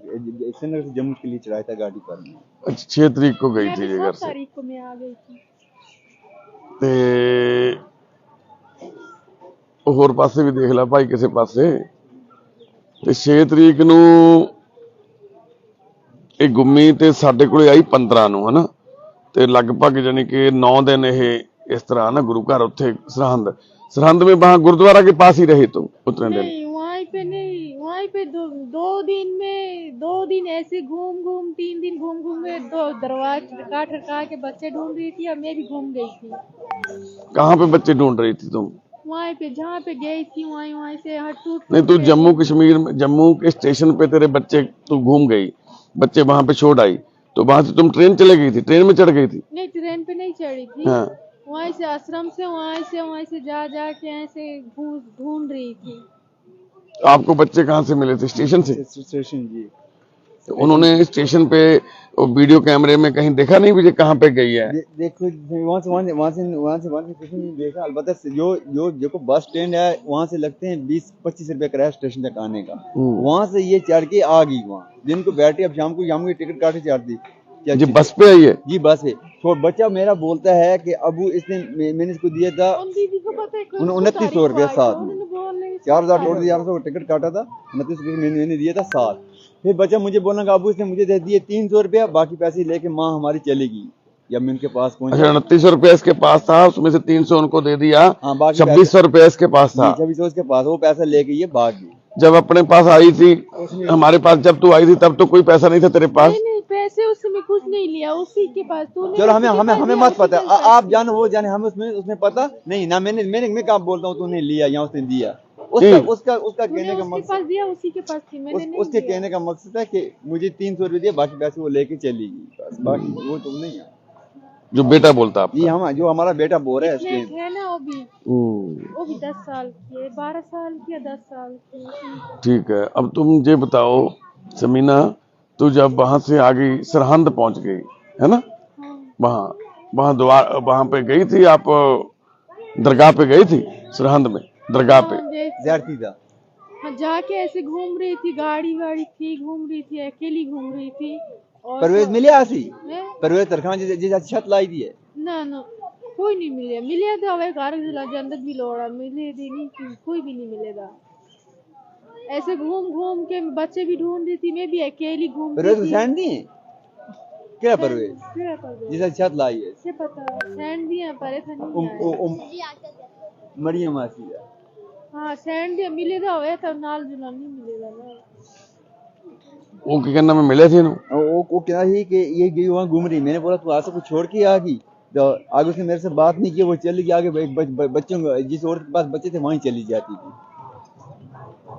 से जम्मू के लिए चढ़ाया था गाड़ी पर। अच्छा 6 तारीख को गई थी ये घर 7 से। तारीख को मैं आ गई थी। ਤੇ ਉਹ ਹੋਰ ਪਾਸੇ ਵੀ ਦੇਖ ਲੈ ਭਾਈ ਕਿਸੇ ਪਾਸੇ। ਤੇ 6 ਤਰੀਕ ਨੂੰ ਇਹ ਗੁੰਮੀ ਤੇ ਸਾਡੇ ਕੋਲੇ ਆਈ 15 ਨੂੰ ਹਨਾ। ਤੇ ਲਗਭਗ ਜਾਨੀ ਕਿ 9 दिन ਇਹ इस तरह ना गुरु घर उत्थे सरहंद में वहां गुरुद्वारा के पास ही रहे तुम उतने दिन? नहीं वहीं पे नहीं, वहीं पे दो दिन में 2 दिन ऐसे घूम 3 दिन घूम के 2 दरवाजे ठरका के बच्चे ढूंढ रही थी और मैं भी घूम गई थी। कहाँ पे बच्चे ढूंढ रही थी तुम? वहीं पे जहाँ पे गई थी वहीं से हट टूट। नहीं तू जम्मू कश्मीर में जम्मू के स्टेशन पे तेरे बच्चे तू घूम गई, बच्चे वहां पे छोड़ आई, तो वहां से तुम ट्रेन चले गई थी, ट्रेन में चढ़ गई थी? नहीं ट्रेन पे नहीं चढ़ी थी। हाँ। वहीं से आश्रम से वहीं से जा के ऐसे ढूंढ रही थी। आपको बच्चे कहाँ से मिले थे? स्टेशन से? स्टेशन जी। तो उन्होंने स्टेशन पे वीडियो कैमरे में कहीं देखा नहीं भी कहाँ पे गई है? देखो वहाँ से कुछ नहीं देखा। अलबत्ता जो बस स्टैंड है वहाँ से लगते हैं 20-25 रुपए किराया स्टेशन तक आने का। वहाँ से ये चढ़ के आ गई वहाँ, दिन को बैठी, अब शाम को टिकट काटे चढ़ती जी बस पे आई है? जी बस पे। तो बच्चा मेरा बोलता है कि अबू इसने मैंने इसको दिया था 2900 रुपया साथ में, 4000 टोटल 1100 टिकट काटा था, 2900 मैंने दिया था साथ। फिर बच्चा मुझे बोलना कि अबू इसने मुझे दे दिए 300 रुपया, बाकी पैसे लेके माँ हमारी चलेगी। जब मैं उनके पास पहुंचा, अच्छा 2900 रुपया इसके पास था, उसमें से 300 उनको दे दिया। हाँ, बाकी 2600 रुपया इसके पास था। 2600 इसके पास, वो पैसा लेके ये भाग गई। जब अपने पास आई थी, हमारे पास जब तू आई थी तब तो कोई पैसा नहीं था तेरे पास? नहीं पैसे उसमें कुछ नहीं लिया, उसी के पास। चलो हमें मत पता, आप जानो वो जाने, हमें उसमें पता नहीं ना। मैं कहाँ बोलता हूँ तूने लिया या उसने दिया, उसका कहने का मकसद दिया, उसी के पास थी, मैंने नहीं उसके कहने का मकसद है कि मुझे 300 रुपये दिया, बाकी पैसे वो लेके चली गई, बस। बाकी वो तुम नहीं है जो बेटा बोलता आप? जी हम जो हमारा बेटा बोल रहा है है ना, वो भी 10 साल की है, 12 साल की है, 10 साल की। ठीक है, अब तुम ये बताओ समीना, तू जब वहां से आ गई, सरहंद पहुंच गई है ना? हाँ। वहां पे गई थी आप, दरगाह पे गई थी सरहंद में, दरगाह पे ज़्यादती था। हाँ, जाके ऐसे घूम रही थी, गाड़ी थी, घूम रही थी, अकेली घूम रही थी। और परवेज मिले आसी परवेज तरखान जैसे छत लाई दी है ना कोई नहीं मिले तो हवे घर जन्नत भी लोड़ा मिले दी नहीं, कोई भी नहीं मिलेगा। ऐसे घूम के बच्चे भी ढूंढ रही थी, मैं भी अकेली घूम रही थी। परवेज सैंड दी है क्या? परवेज जैसे छत लाई है, क्या पता सैंड भी है, पर ऐसा नहीं मरियम आसी है। हाँ सैंड मिलेगा होया तो नाल जुला नहीं मिलेगा ना। वो क्या करना में मिले थे ना। और वो क्या ही कि ये गई वहाँ घूम रही, मैंने बोला तू आज से कुछ छोड़ के आ गई, तो आगे उसने मेरे से बात नहीं की, वो चली गई आगे बच्चों को, जिस औरत के पास बच्चे थे वहीं चली जाती थी।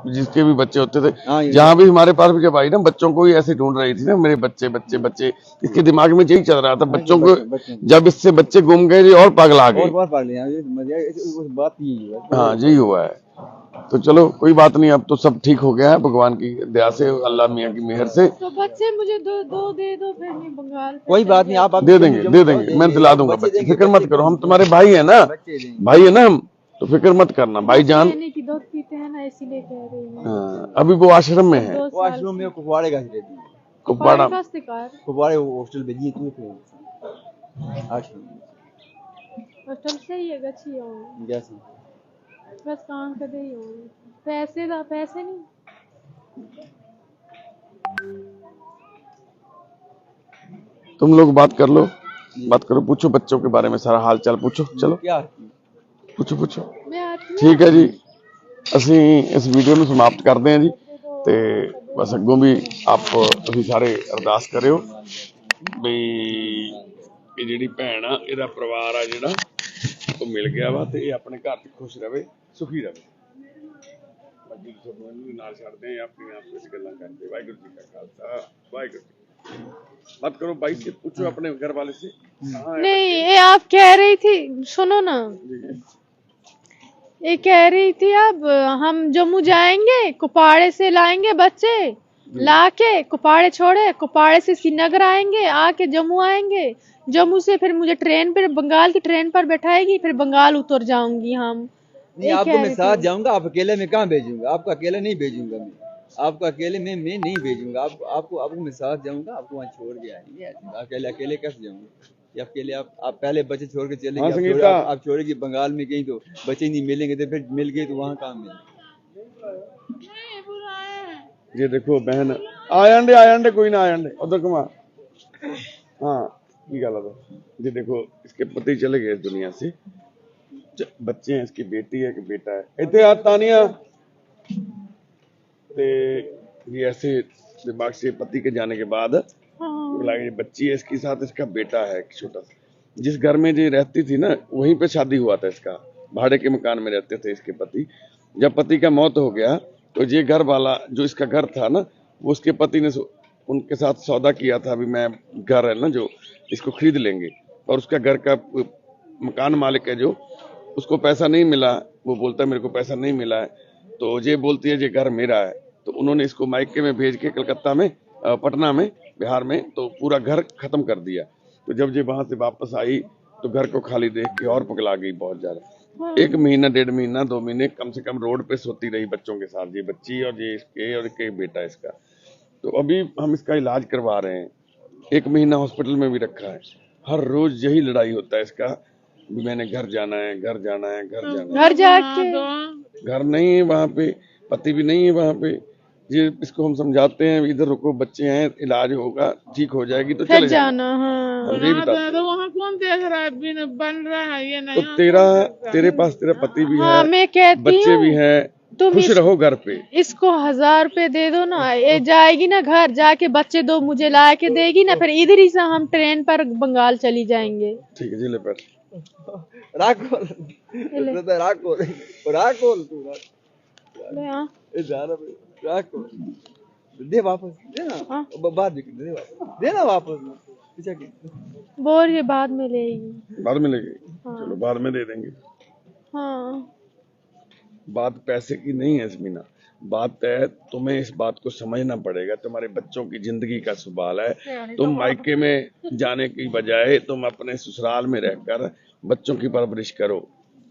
जिसके भी बच्चे होते थे, हाँ, ये- जहाँ भी हमारे पास भी जब आई ना बच्चों को ही ऐसे ढूंढ रही थी ना, मेरे बच्चे बच्चे बच्चे, इसके दिमाग में यही चल रहा था बच्चों को। बच्चों जब इससे बच्चे गुम गए ये और पागल आ और गए। बार पढ़ लिया, ये मजा उस बात ही है। हाँ यही हुआ है। तो चलो कोई बात नहीं, अब तो सब ठीक हो गया है भगवान की दया से, अल्लाह मियाँ की मेहर से। तो बच्चे मुझे दो दे दो, फिर मैं बंगाल पे कोई बात नहीं, आप दे देंगे मैं दिला दूंगा बच्चे, फिक्र मत करो, हम तुम्हारे भाई है ना, बच्चे देंगे। भाई है ना हम, तो फिक्र मत करना भाईजान। कहने की दूध पीते हैं ना इसीलिए कह रही हूँ। हाँ, अभी वो आश्रम में है, 2 वो साल आश्रम में कुपवाड़े का रहती है, कुपवाड़ा। कुपवाड़े हॉस्टल भेजी तू थे आश्रम हॉस्टल से ही है गच्छी हूँ, जैसे बस काम कर रही हूँ, पैसे नहीं। तुम लोग बात कर लो, बात करो, पूछो बच्चों के बारे में सारा हाल चाल पूछो, चलो क्या पूछो। मैं आती हूँ। ठीक है जी, ਅਸੀਂ ਇਸ ਵੀਡੀਓ ਨੂੰ ਸਮਾਪਤ ਕਰਦੇ ਹਾਂ ਜੀ, ਤੇ ਬਸ ਅੱਗੋਂ ਵੀ ਆਪ ਤੁਸੀਂ ਸਾਰੇ ਅਰਦਾਸ ਕਰਿਓ ਵੀ ਇਹ ਜਿਹੜੀ ਭੈਣ ਆ ਇਹਦਾ ਪਰਿਵਾਰ ਆ ਜਿਹੜਾ ਉਹ ਮਿਲ ਗਿਆ ਵਾ, ਤੇ ਇਹ ਆਪਣੇ ਘਰ 'ਚ ਖੁਸ਼ ਰਵੇ, ਸੁਖੀ ਰਵੇ। ਬਾਕੀ ਤੁਹਾਨੂੰ ਇਹਨੂੰ ਵੀ ਨਾਲ ਛੱਡਦੇ ਆ, ਆਪਣੀਆਂ ਆਪ ਵਿੱਚ ਗੱਲਾਂ ਕਰਦੇ। ਵਾਹਿਗੁਰੂ ਜੀ ਕਾ ਖਾਲਸਾ, ਵਾਹਿਗੁਰੂ जी। बात करो भाई से, पूछो अपने घर वाले से। नहीं ये आप कह रही थी, सुनो ना, ये कह रही थी अब हम जम्मू जाएंगे, कुपाड़े से लाएंगे बच्चे, लाके कुपाड़े छोड़े, कुपाड़े से श्रीनगर आएंगे, आके जम्मू आएंगे, जम्मू से फिर मुझे ट्रेन पर, बंगाल की ट्रेन पर बैठाएगी, फिर बंगाल उतर जाऊंगी हम। नहीं, आपको मैं साथ जाऊंगा, आप अकेले में कहाँ भेजूंगा, आपको अकेले नहीं भेजूंगा मैं, आपको अकेले में मैं नहीं भेजूंगा, आपको मैं साथ जाऊंगा, आपको वहाँ छोड़ के आएंगे। अकेले कैसे जाऊंगा, या अकेले आप पहले बच्चे छोड़ के चले गए, आप छोड़ेगी बंगाल में कहीं, तो बच्चे नहीं मिलेंगे, तो फिर मिल गए तो वहाँ कहाँ मिलेंगे। ये देखो बहन आयंडे कोई ना आयंडे उधर घुमा। हाँ की गल है, ये देखो इसके पति चले गए इस दुनिया से, बच्चे हैं, इसकी बेटी है कि बेटा है। इतने आ तानिया, ते ये ऐसे दिमाग से पति के जाने के बाद ये बच्ची है इसके साथ, इसका बेटा है छोटा सा। जिस घर में ये रहती थी ना वहीं पे शादी हुआ था इसका, भाड़े के मकान में रहते थे इसके पति। जब पति का मौत हो गया तो ये घर वाला जो इसका घर था ना, वो उसके पति ने उनके साथ सौदा किया था, अभी मैं घर है ना जो इसको खरीद लेंगे, और उसका घर का मकान मालिक है जो, उसको पैसा नहीं मिला, वो बोलता है मेरे को पैसा नहीं मिला है, तो ये बोलती है ये घर मेरा है। तो उन्होंने इसको मायके में भेज के कलकत्ता में, पटना में, बिहार में, तो पूरा घर खत्म कर दिया। तो जब ये वहां से वापस आई तो घर को खाली देख के और पगला गई बहुत ज्यादा। 1 महीना 1.5 महीना 2 महीने कम से कम रोड पे सोती रही बच्चों के साथ, ये बच्ची और ये इसके और एक बेटा इसका। तो अभी हम इसका इलाज करवा रहे हैं, 1 महीना हॉस्पिटल में भी रखा है। हर रोज यही लड़ाई होता है इसका, मैंने घर जाना है, घर जाना है, घर जाना है। घर जाके घर नहीं है वहाँ पे, पति भी नहीं है वहाँ पे। ये इसको हम समझाते हैं इधर रुको, बच्चे हैं, इलाज होगा, ठीक हो जाएगी तो चले जाना। हाँ हम यही बताते हैं। वहाँ कौन देख रहा है, बन रहा है ये नहीं। तो तेरे पास तेरा पति भी हाँ, है, मैं कहती बच्चे भी हैं, तुम खुश रहो घर पे। इसको 1000 रुपए दे दो ना, ये जाएगी ना घर, जाके बच्चे 2 मुझे ला के देगी ना, फिर इधर ही से हम ट्रेन पर बंगाल चली जाएंगे। ठीक है जिले पर राखोल राखोल दे वापस, देना बाद में दे वापस, देना वापस, पीछे की बोल ये बाद में लेगी, बाद में लेंगे। चलो बाद में दे देंगे। हाँ बात पैसे की नहीं है स्मीना, बात है तुम्हें इस बात को समझना पड़ेगा, तुम्हारे बच्चों की जिंदगी का सवाल है। तुम मायके में जाने की बजाय तुम अपने ससुराल में रहकर बच्चों की परवरिश करो,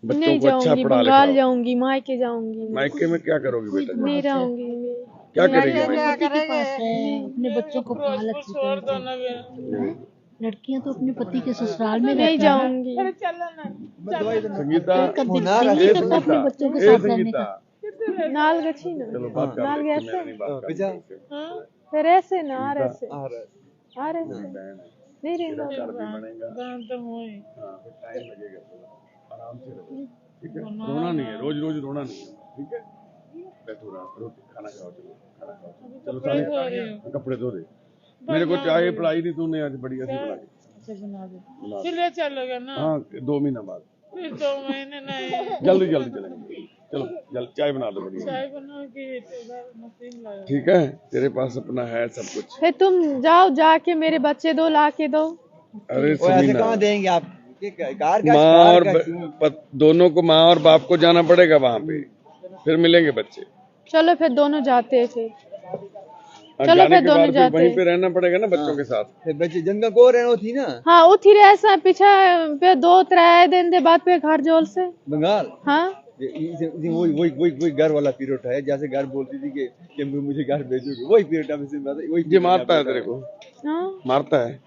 बच्चों को अच्छा पढ़ा लिखाओ। जाऊंगी, मायके जाऊंगी। मायके में क्या करोगी बेटा? नहीं रहूंगी मैं। क्या करेगी? अपने बच्चों को पाल अच्छी तरह से। लड़कियां तो अपने पति के ससुराल में नहीं जाऊंगी। संगीता अपने बच्चों के साथ रहने का। नाल गछी ना, चलो बात कर नाल लेते हैं, गैसे मैं नहीं बात कर फिर ऐसे ना, आ रहे से नहीं रहना। टाइम लगेगा थोड़ा, आराम से रहो, ठीक है? रोना नहीं है, रोज रोज रोना नहीं है, ठीक है, बैठो रोटी खाना खाओ, चलो खाना खाओ, चलो सारे कपड़े धो दे। मेरे को चाय पिलाई थी तूने आज, बढ़िया सी बनाई। बना दे। बना दे। चले चलोगे ना? हाँ 2 महीना बाद, फिर 2 महीने नहीं। जल्दी जल्दी चलेंगे। चलो जल्दी चाय बना दो बढ़िया, चाय बना के इधर मशीन लगा। ठीक है, तेरे पास अपना है सब कुछ। फिर तुम जाओ, जाके मेरे बच्चे 2 ला के दो। अरे वो ऐसे समीना, कहाँ देंगे आप? ये कार का माँ कार और का क्यों? दोनों को, माँ और बाप को जाना पड़ेगा वहाँ पे, फिर मिलेंगे बच्चे। चलो फिर दोनों जाते हैं फिर। और चलो जाने फिर के दोनों बाद फिर जाते वहीं हैं। पे रहना पड़ेगा ना बच्चों के साथ। फिर बच्चे जंगल को रहना थी ना हाँ उठी ऐसा पीछा पे 2-3 दिन दे बाद पे घर जोल से। बंगाल। हाँ वही घर वाला पीरियड है, जैसे घर बोलती थी कि मुझे घर भेजोगे, वही पीरियड वही ये मारता है तेरे को? हाँ मारता है,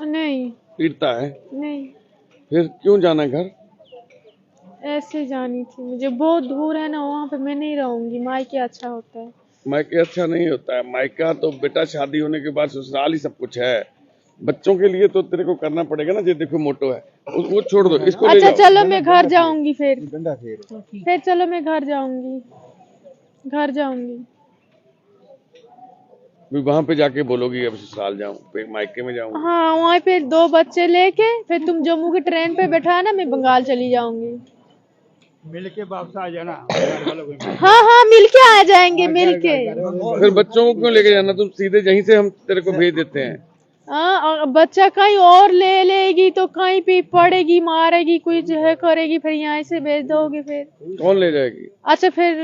नहीं पीटता है, नहीं, फिर क्यों जाना है घर? ऐसे जानी थी, मुझे बहुत दूर है ना, वहाँ पे मैं नहीं रहूंगी, मायके अच्छा होता है। मायके अच्छा नहीं होता है, मायका तो बेटा शादी होने के बाद ससुराल ही सब कुछ है। बच्चों के लिए तो तेरे को करना पड़ेगा ना। ये देखो मोटो है, वो छोड़ दो, इसको ले अच्छा जाओ। चलो मैं घर जाऊंगी फिर डंडा फेर। फिर चलो मैं घर जाऊंगी, घर जाऊंगी। भी वहां पे जाके बोलोगी अब ससुराल जाऊं, फिर मायके में जाऊंगी। हाँ वहाँ पे 2 बच्चे लेके फिर तुम जम्मू की ट्रेन पे बैठा ना, मैं बंगाल चली जाऊंगी। मिल के वापस आ जाना। हाँ हाँ मिल के आ जाएंगे, मिल के। फिर बच्चों को क्यों लेके जाना? तुम सीधे यहीं से हम तेरे को भेज देते हैं। हाँ और बच्चा कहीं और ले लेगी तो कहीं पे पड़ेगी, मारेगी, कुछ है करेगी, फिर यहाँ से भेज दोगे फिर? कौन ले जाएगी? अच्छा फिर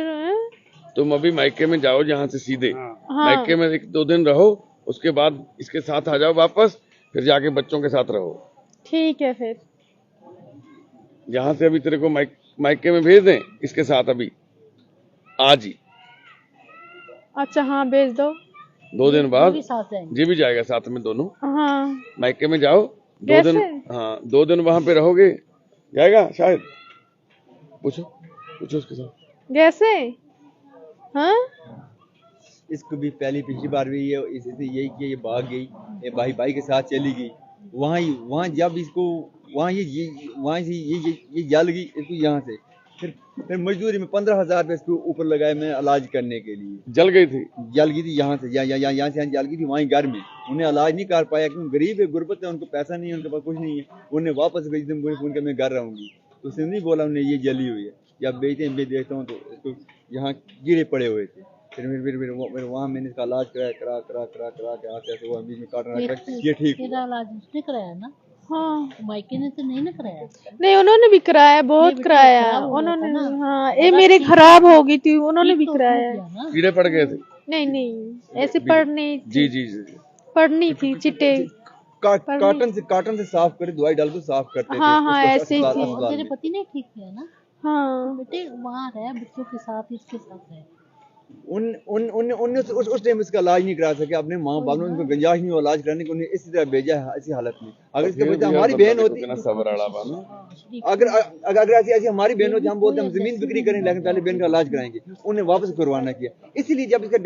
तुम अभी मायके में जाओ, जहाँ से सीधे हाँ मायके में 1-2 दिन रहो, उसके बाद इसके साथ आ जाओ वापस, फिर जाके बच्चों के साथ रहो। ठीक है फिर। यहाँ से अभी तेरे को मायके में भेज दें इसके साथ अभी आज ही? अच्छा हाँ भेज दो। 2 दिन बाद भी साथ जाएंगे। जी भी जाएगा साथ में दोनों। हाँ मायके में जाओ 2 दिन। कैसे? हाँ 2 दिन वहां पे रहोगे, जाएगा शायद। पूछो पूछो उसके साथ। कैसे? हाँ इसको भी पिछली बार भी ये इसी से यही किया, ये भाग गई, ये भाई के साथ चली गई। वहाँ जब इसको वहाँ से ये जल गई, इसको यहाँ से फिर मजदूरी में 15,000 रुपये इसके ऊपर लगाए मैं इलाज करने के लिए। जल गई थी यहाँ से यहाँ से जल गई थी, वहीं घर में उन्हें इलाज नहीं कर पाया क्योंकि गरीब है, गुर्बत है, उनको पैसा नहीं है, उनके पास कुछ नहीं है। उन्हें वापस भेज दें, उनके मैं घर रहूंगी, तो उसने नहीं बोला उन्हें ये जली हुई है, जब बेचते हैं, मैं देखता हूँ तो इसको यहाँ कीड़े पड़े हुए थे। फिर वहाँ मैंने इसका इलाज करा के हाथ ऐसे हुआ, बीच में काटना ये ठीक हुआ। तेरा इलाज उसने कराया ना? हाँ मायके ने तो नहीं ना कराया। नहीं उन्होंने भी कराया, बहुत कराया उन्होंने। हाँ ये मेरे खराब हो गई थी, उन्होंने भी कराया। कीड़े पड़ गए थे? नहीं ऐसे पढ़नी जी पढ़नी थी चिट्टे। काटन से साफ करे, दवाई डाल के साफ करते थे। हाँ ऐसे ही थी। और तेरे पति ने ठीक किया ना? हाँ बेटे वहाँ रहे, बच्चों के साथ, इसके साथ रहे। उन्होंने उस टाइम इसका इलाज नहीं करा सके, अपने माँ बाप ने उनको गुंजाइश नहीं इलाज कराने की, उन्हें इसी तरह भेजा है इसी हालत में। अगर इसके बच्चा हमारी बहन होती, अगर ऐसी हमारी बहन होती, हम बोलते हम जमीन बिक्री करें लेकिन पहले बहन का इलाज कराएंगे, उन्हें वापस करवाना किया। इसीलिए जब इसका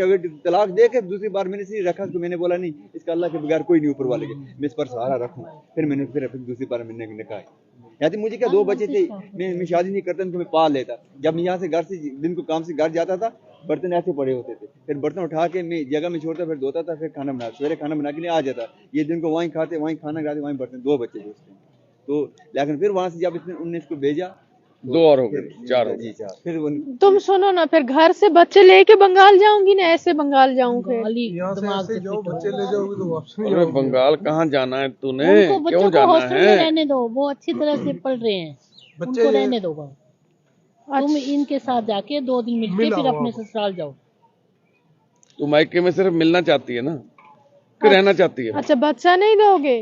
तलाक दे के दूसरी बार मैंने इसीलिए रखा, तो मैंने बोला नहीं इसका अल्लाह के बगैर कोई नहीं ऊपर वाले के, मैं इस पर सहारा रखूँ। फिर दूसरी बार मैंने निकाह, यानी मुझे क्या 2 बच्चे थे, मैं शादी नहीं करता, उनको मैं पाल लेता। जब मैं यहाँ से घर से दिन को काम से घर जाता था, बर्तन ऐसे पड़े होते थे, फिर बर्तन उठा के मैं जगह में छोड़ता, फिर धोता था, फिर खाना बना, सवेरे खाना बना के लिए आ जाता। ये दिन को वहीं खाते, वहीं खाना खाते, वहीं बर्तन। 2 बच्चे थे उसमें, तो लेकिन फिर वहां से जब उन्होंने इसको भेजा, 2 और हो गए, 4 हो गए। फिर तुम सुनो ना, फिर घर से बच्चे लेके बंगाल जाऊंगी ना, ऐसे बंगाल जाऊं फिर? दिमाग से बच्चे ले जाओगे तो वापस नहीं अरे बंगाल कहाँ जाना है तूने? उनको बच्चों क्यों को जाना हॉस्टल में है? रहने दो, वो अच्छी तरह से पढ़ रहे हैं, उनको रहने दो। तुम इनके साथ जाके 2 दिन मिलके फिर अपने ससुराल जाओ। तू मायके में सिर्फ मिलना चाहती है ना, कि रहना चाहती है? अच्छा बच्चा नहीं दोगे?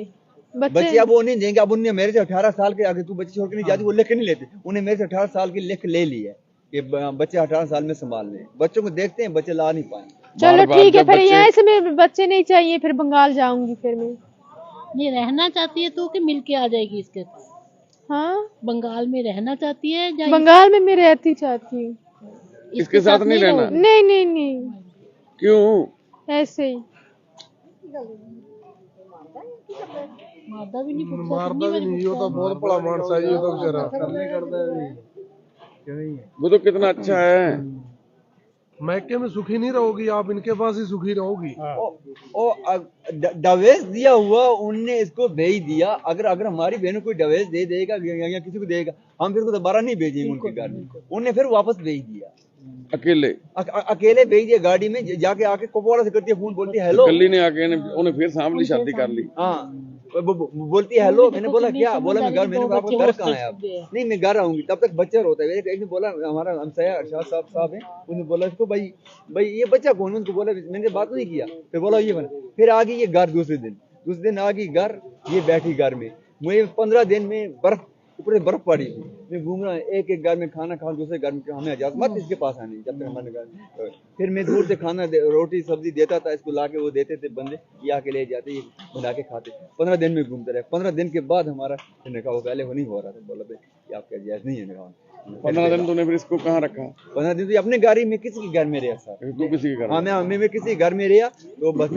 बच्चे अब वो नहीं देंगे। अब उन्हें मेरे से 18 साल के, अगर तू बच्चे छोड़ के नहीं जाती, वो लिख के नहीं लेते। उन्हें मेरे से 18 साल के लिख ले ली है कि बच्चे 18 साल में संभाल लें। बच्चों को देखते हैं, बच्चे ला नहीं पाए। चलो ठीक है, फिर यहाँ से मेरे बच्चे नहीं चाहिए, फिर बंगाल जाऊंगी। फिर मैं नहीं रहना चाहती है तो कि मिल के आ जाएगी इसके साथ? हाँ बंगाल में रहना चाहती है या बंगाल में मैं रहती चाहती हूँ। इसके साथ नहीं रहना? नहीं क्यों? ऐसे ही। मारदा भी नहीं पूछता? मारदा भी नहीं, ये तो बहुत बड़ा मानसा है, ये तो बेचारा वो तो कितना अच्छा है। मैके में सुखी नहीं रहोगी आप, इनके पास ही सुखी रहोगी। दवेज दिया हुआ उनने इसको भेज दिया। अगर अगर हमारी बहनों को दवेज दे देगा या किसी को देगा, हम फिर को दोबारा नहीं भेजेंगे उनके घर में। उनने फिर वापस भेज दिया, अकेले भेज दिया गाड़ी में। जाके आके कोपवाड़ा से करती है फोन, बोलती है हेलो। कल ही ने आके उन्हें फिर सांवली शादी कर ली। हाँ बोलती है हेलो। मैंने बोला क्या? बोला मैं घर, मैंने आपका घर कहाँ है? आप नहीं मैं घर आऊंगी। तब तक बच्चा रोता है। एक ने बोला हमारा हमसाया अरशद साहब है, उन्होंने बोला इसको भाई ये बच्चा कौन है? उनको बोला मैंने बात नहीं किया। फिर बोला ये बना। फिर आ गई ये घर दूसरे दिन आ गई घर, ये बैठी घर में। मुझे 15 दिन में बर्फ ऊपर बर्फ पड़ी थी। मैं घूम रहा एक घर में खाना खा, दूसरे घर में हमें इजाजत मत इसके पास आने जब तक हमारे घर। फिर मैं दूर से खाना रोटी सब्जी देता था इसको लाके, वो देते थे बंदे, ये आके ले जाते, ये बना के खाते। 15 दिन में घूमते रहे। 15 दिन के बाद हमारा निकाह पहले हो नहीं हो रहा था। बोला भाई आपका जायज नहीं है निकाह। 15 दिन तूने फिर इसको कहाँ रखा? 15 दिन तो अपने गाड़ी में किसी के घर में रहा सर। तू किसी के घर? हाँ मैं किसी घर में रहा। तो बस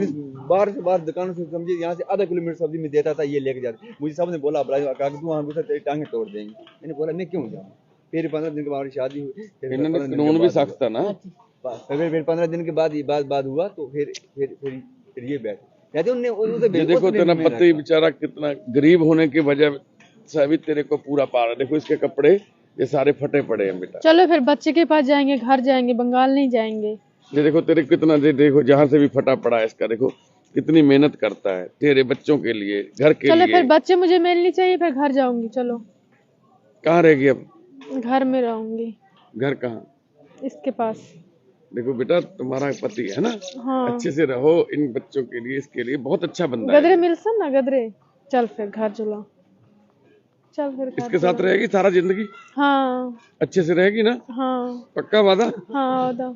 बाहर से बाहर दुकानों से समझिए यहाँ से आधा किलोमीटर सब्जी में देता था, ये लेके जाते। मुझे सब ने बोला तू वहाँ घुसा तेरी टांगे तोड़ देंगे। मैंने बोला मैं क्यों जाऊँ? फिर 15 दिन के बाद हमारी शादी हुई। कानून भी सख्त था ना। फिर 15 दिन के बाद हुआ तो फिर ये बैठे कहते उनने। देखो तेरा पति बेचारा कितना गरीब होने की वजह से भी तेरे को पूरा पा रहा। देखो इसके कपड़े ये सारे फटे पड़े हैं बेटा। चलो फिर बच्चे के पास जाएंगे, घर जाएंगे, बंगाल नहीं जाएंगे। ये देखो तेरे कितना, देखो जहाँ से भी फटा पड़ा है इसका, देखो कितनी मेहनत करता है तेरे बच्चों के लिए, घर के लिए। चलो फिर बच्चे मुझे मिलनी चाहिए, फिर घर जाऊंगी। चलो कहाँ रहेगी अब? घर में रहूंगी। घर कहाँ? इसके पास। देखो बेटा तुम्हारा पति है ना। हाँ। अच्छे से रहो इन बच्चों के लिए, इसके लिए बहुत अच्छा बंदा है। गदरे मिलसन ना गदरे। चल फिर घर चलो। चल फिर इसके साथ रहेगी सारा जिंदगी? हाँ। अच्छे से रहेगी ना? हाँ। पक्का वादा? हाँ वादा।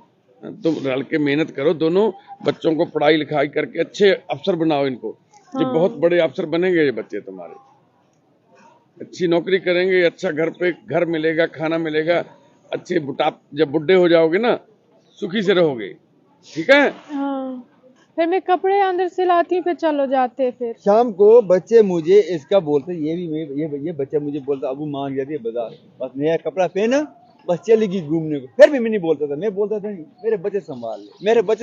तुम रल के मेहनत करो, दोनों बच्चों को पढ़ाई लिखाई करके अच्छे अफसर बनाओ इनको। ये बहुत बड़े अफसर बनेंगे ये बच्चे तुम्हारे। अच्छी नौकरी करेंगे, अच्छा घर पे घर मिलेगा, खाना मिलेगा, अच्छे जब बुढ़े हो जाओगे ना सुखी से रहोगे। ठीक है? हाँ। फिर मैं कपड़े अंदर से लाती हूँ, फिर चलो जाते। फिर शाम को बच्चे मुझे इसका बोलते, ये बच्चा मुझे बोलता अबू मान गया बाजार, बस नया कपड़ा पहना बस चलेगी घूमने को। फिर भी मैं नहीं बोलता था। मैं बोलता था मेरे बच्चे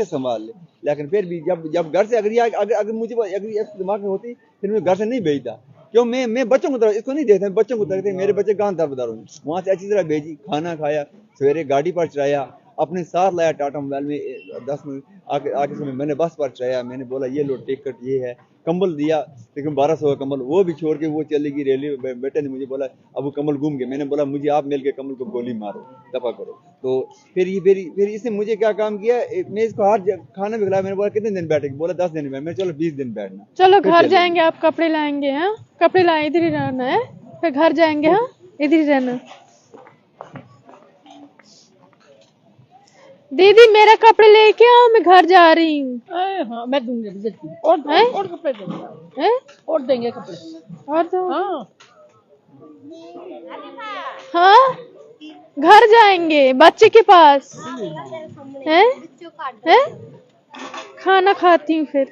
संभाल ले। लेकिन फिर भी जब घर से अगर मुझे दिमाग में होती फिर मैं घर से नहीं भेजता। क्यों? मैं बच्चों को तरफ इसको नहीं देखता, बच्चों को देखते मेरे बच्चे कहाँ दरबदार होंगे। वहाँ से अच्छी तरह भेजी, खाना खाया, सवेरे गाड़ी पर चढ़ाया, अपने साथ लाया टाटा मोबाइल में 10 मिनट आके समय मैंने बस पर चढ़ाया। मैंने बोला ये लो टिकट, ये है। कंबल दिया, लेकिन 1200 का कंबल वो भी छोड़ के वो चलेगी रेलवे। बेटे ने मुझे बोला अब वो कंबल घूम गए। मैंने बोला मुझे आप मिल के कंबल को गोली मारो, दफा करो। तो फिर इसने मुझे क्या काम किया, मैं इसको हर खाना भी खिलाया। मैंने बोला कितने दिन बैठेगी? बोला 10 दिन में। मैं चलो 20 दिन बैठना। चलो घर जाएंगे, आप कपड़े लाएंगे। हाँ कपड़े लाए, इधर ही रहना है। फिर घर जाएंगे। हाँ इधर ही रहना। दीदी मेरा कपड़े लेके आओ, मैं घर जा रही हूँ। हाँ मैं दूंगी और कपड़े देंगे। और देंगे कपड़े और दो। हाँ हाँ घर जाएंगे बच्चे के पास। हैं? खाना खाती हूँ फिर।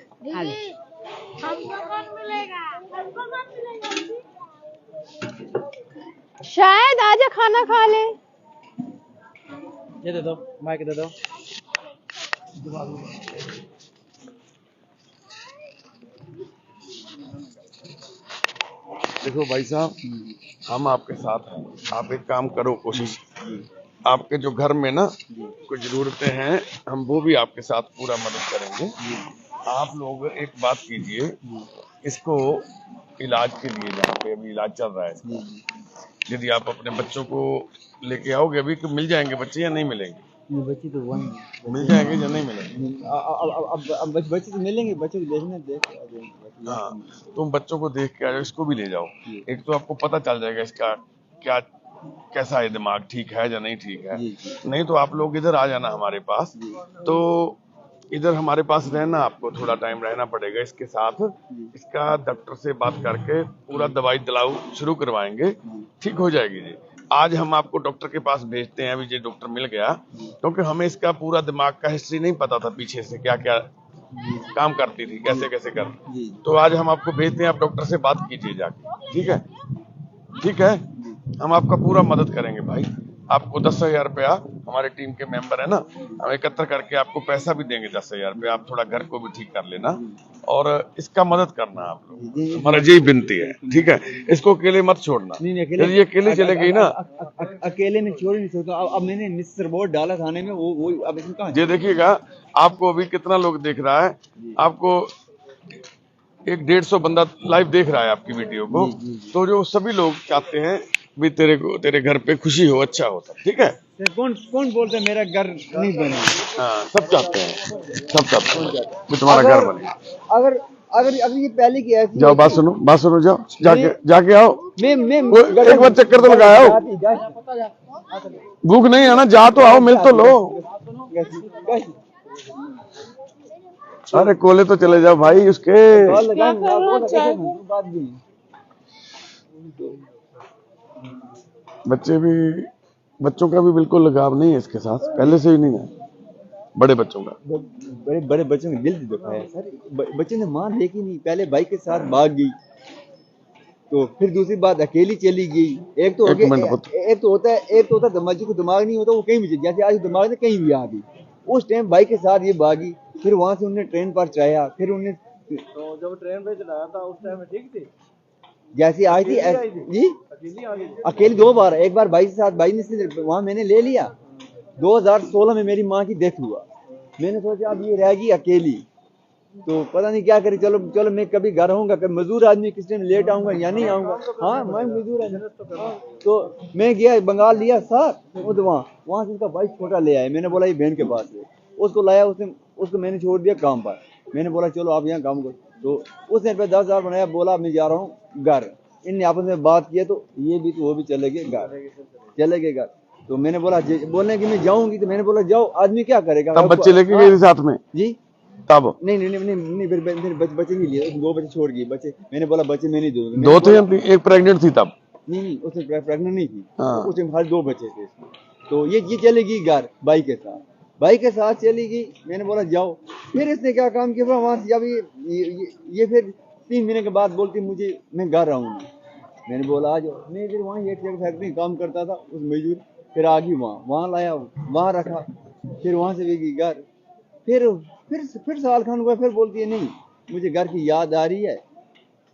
शायद आजा खाना खा ले। ये दे दो, माइक दे दो। देखो भाई साहब हम आपके साथ हैं। आप एक काम करो, कोशिश आपके जो घर में ना कुछ जरूरतें हैं हम वो भी आपके साथ पूरा मदद करेंगे। आप लोग एक बात कीजिए, इसको इलाज के लिए जहाँ पे अभी इलाज चल रहा है इसका, यदि आप अपने बच्चों को लेके आओगे अभी तो मिल जाएंगे बच्चे या नहीं मिलेंगे? बच्चे तो वही मिल जाएंगे या नहीं मिलेंगे? अब बच्चे तो मिलेंगे। बच्चे को देखना हाँ तुम बच्चों को देख के आ जाओ, इसको भी ले जाओ। एक तो आपको पता चल जाएगा इसका क्या कैसा है, दिमाग ठीक है या नहीं ठीक है। नहीं तो आप लोग इधर आ जाना हमारे पास। तो इधर हमारे पास रहना, आपको थोड़ा टाइम रहना पड़ेगा इसके साथ। इसका डॉक्टर से बात करके पूरा दवाई दिलाऊ शुरू करवाएंगे, ठीक हो जाएगी जी। आज हम आपको डॉक्टर के पास भेजते हैं। अभी ये डॉक्टर मिल गया, क्योंकि हमें इसका पूरा दिमाग का हिस्ट्री नहीं पता था, पीछे से क्या क्या काम करती थी, कैसे कैसे कर। तो आज हम आपको भेजते हैं, आप डॉक्टर से बात कीजिए जाके। ठीक है? ठीक है, हम आपका पूरा मदद करेंगे भाई। आपको 10,000 रुपया, हमारे टीम के मेंबर है ना, हम एकत्र करके आपको पैसा भी देंगे 10,000 रुपया। आप थोड़ा घर को भी ठीक कर लेना और इसका मदद करना आप लोग, हमारा यही विनती है, ठीक है? इसको अकेले मत छोड़ना, यदि ये अकेले चले गई ना, अकेले में छोड़ नहीं सकता। अब मैंने मिस्टर बोर्ड डाला थाने में, वो अब इसमें कहाँ ये देखिएगा, आपको अभी कितना लोग देख रहा है, आपको 150 बंदा लाइव देख रहा है आपकी वीडियो को, तो जो सभी लोग चाहते हैं भी तेरे घर पे खुशी हो, अच्छा हो सब, ठीक है? कौन बोलता है मेरा घर नहीं बने? हाँ, सब चाहते हैं, सब चाहते हैं कि तुम्हारा घर बने। अगर अगर अगर ये पहले की ऐसी जाओ, बात सुनो, जाओ, जाके आओ, मैं एक बार चक्कर तो लगाओ, भूख नहीं है ना, जा तो आओ, मिल तो लो। अरे कोले तो चले जाओ भाई उसके। बच्चों का भी बिल्कुल लगाव नहीं है इसके साथ, पहले से ही नहीं है, बड़े बच्चों का। बड़े बच्चों ने दिल दुखाया सर। बच्चे ने मान देखी नहीं, पहले भाई के साथ भाग गई, तो फिर दूसरी बात अकेली चली गई। एक तो होता है दिमाग को दिमाग नहीं होता, वो कहीं भी, जैसे आज दिमाग ने कहीं भी आ गई। उस टाइम भाई के साथ ये भागी, फिर वहां से उन्हें ट्रेन पर चढ़ाया, फिर उन्हें तो जब ट्रेन पे चढ़ाया था उस टाइम ठीक थी, जैसे आई थी जी, अकेली 2 बार, एक बार भाई के साथ, भाई ने वहां मैंने ले लिया। 2016 में मेरी माँ की डेथ हुआ, मैंने सोचा अब ये रहेगी अकेली, तो पता नहीं क्या करी। चलो मैं कभी घर आऊंगा, कभी मजदूर आदमी किस टाइम लेट आऊंगा या नहीं आऊंगा। हाँ, मैं मजदूर आदमी, तो मैं गया बंगाल लिया साथ, वहाँ से उसका भाई छोटा ले आया। मैंने बोला ये बहन के पास है, उसको लाया, उसको मैंने छोड़ दिया काम पर। मैंने बोला चलो आप यहाँ काम करो, तो उसने 10,000 बनाया, बोला मैं जा रहा हूँ घर। इनने आपस में बात किया, तो ये भी तो वो भी चले गए घर। तो मैंने बोला बोलने की मैं जाऊंगी, तो मैंने बोला जाओ, आदमी क्या करेगा। तब बच्चे लेके गए साथ में जी, तब नहीं फिर बच्चे नहीं लिए, 2 बच्चे छोड़ गए। बच्चे मैंने बोला बच्चे मैं नहीं दूंगा। 2 थे, एक प्रेग्नेंट थी तब। नहीं उसमें प्रेग्नेंट नहीं थी, हाँ। उस टाइम हर 2 बच्चे थे। तो ये चली गई घर भाई के साथ चली गई। मैंने बोला जाओ, फिर इसने क्या काम किया, वहां से जब ये फिर 3 महीने के बाद बोलती मुझे मैं घर आऊंगी। मैंने बोला आ जाओ। मैं फिर वहाँ ये फैक्ट्री काम करता था उस मजदूर, फिर आ गई वहाँ लाया, वहाँ रखा, फिर वहाँ से भी गई घर। फिर साल खान हुआ, फिर बोलती है नहीं मुझे घर की याद आ रही है,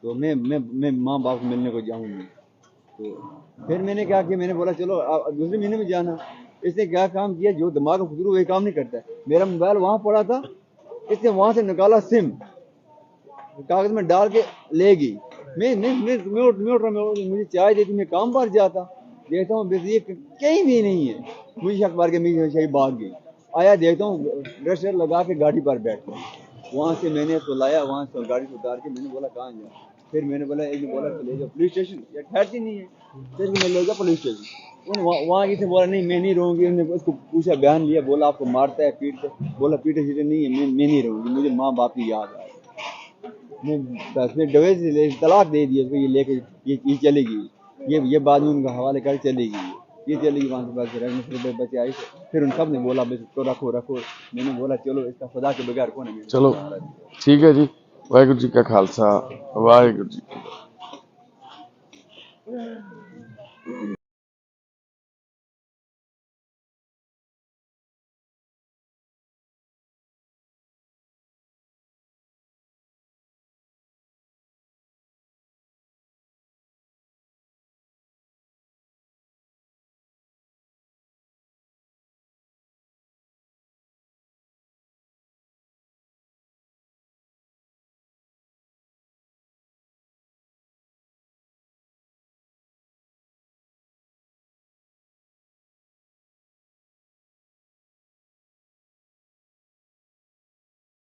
तो मैं माँ बाप को मिलने को जाऊंगी। तो फिर मैंने क्या किया, मैंने बोला चलो दूसरे महीने में जाना। इसने क्या काम किया, जो दिमाग में खुद वही काम नहीं करता है। मेरा मोबाइल वहाँ पड़ा था, इसने वहाँ से निकाला सिम, कागज में डाल के ले गई। मैं मुझे चाय देती, मैं काम पर जाता, देखता हूँ ये कहीं भी नहीं है। मुझे शक मार के मैं भाग गई। आया देखता हूँ ड्रेसर लगा के गाड़ी पर बैठ गया। वहाँ से मैंने तो लाया, वहाँ से गाड़ी से उतार के मैंने बोला कहाँ जाए। फिर मैंने बोला एक ने बोला ले जाओ पुलिस स्टेशन, या ठहरती नहीं है, फिर मैं ले जाओ पुलिस स्टेशन। वहाँ किसी बोला नहीं मैं नहीं रहूँगी। उन्होंने उसको पूछा, बयान लिया, बोला आपको मारता है पीटते, बोला पीटे सीटे नहीं है, मैं नहीं रहूँगी, मुझे माँ बाप की याद आए। मैं डिवोर्स ले तलाक दे दिया उसको, ये लेके ये चली गई। ये बाद में उनका हवाले कर चली गई, ये चली गई वहाँ से। बस रखने फिर बच्चे आए थे, फिर उन सब ने बोला बस इसको रखो। मैंने बोला चलो इसका खुदा के बगैर कौन है। चलो ठीक है जी, वाहिगुरू जी का खालसा, वाहिगुरू जी।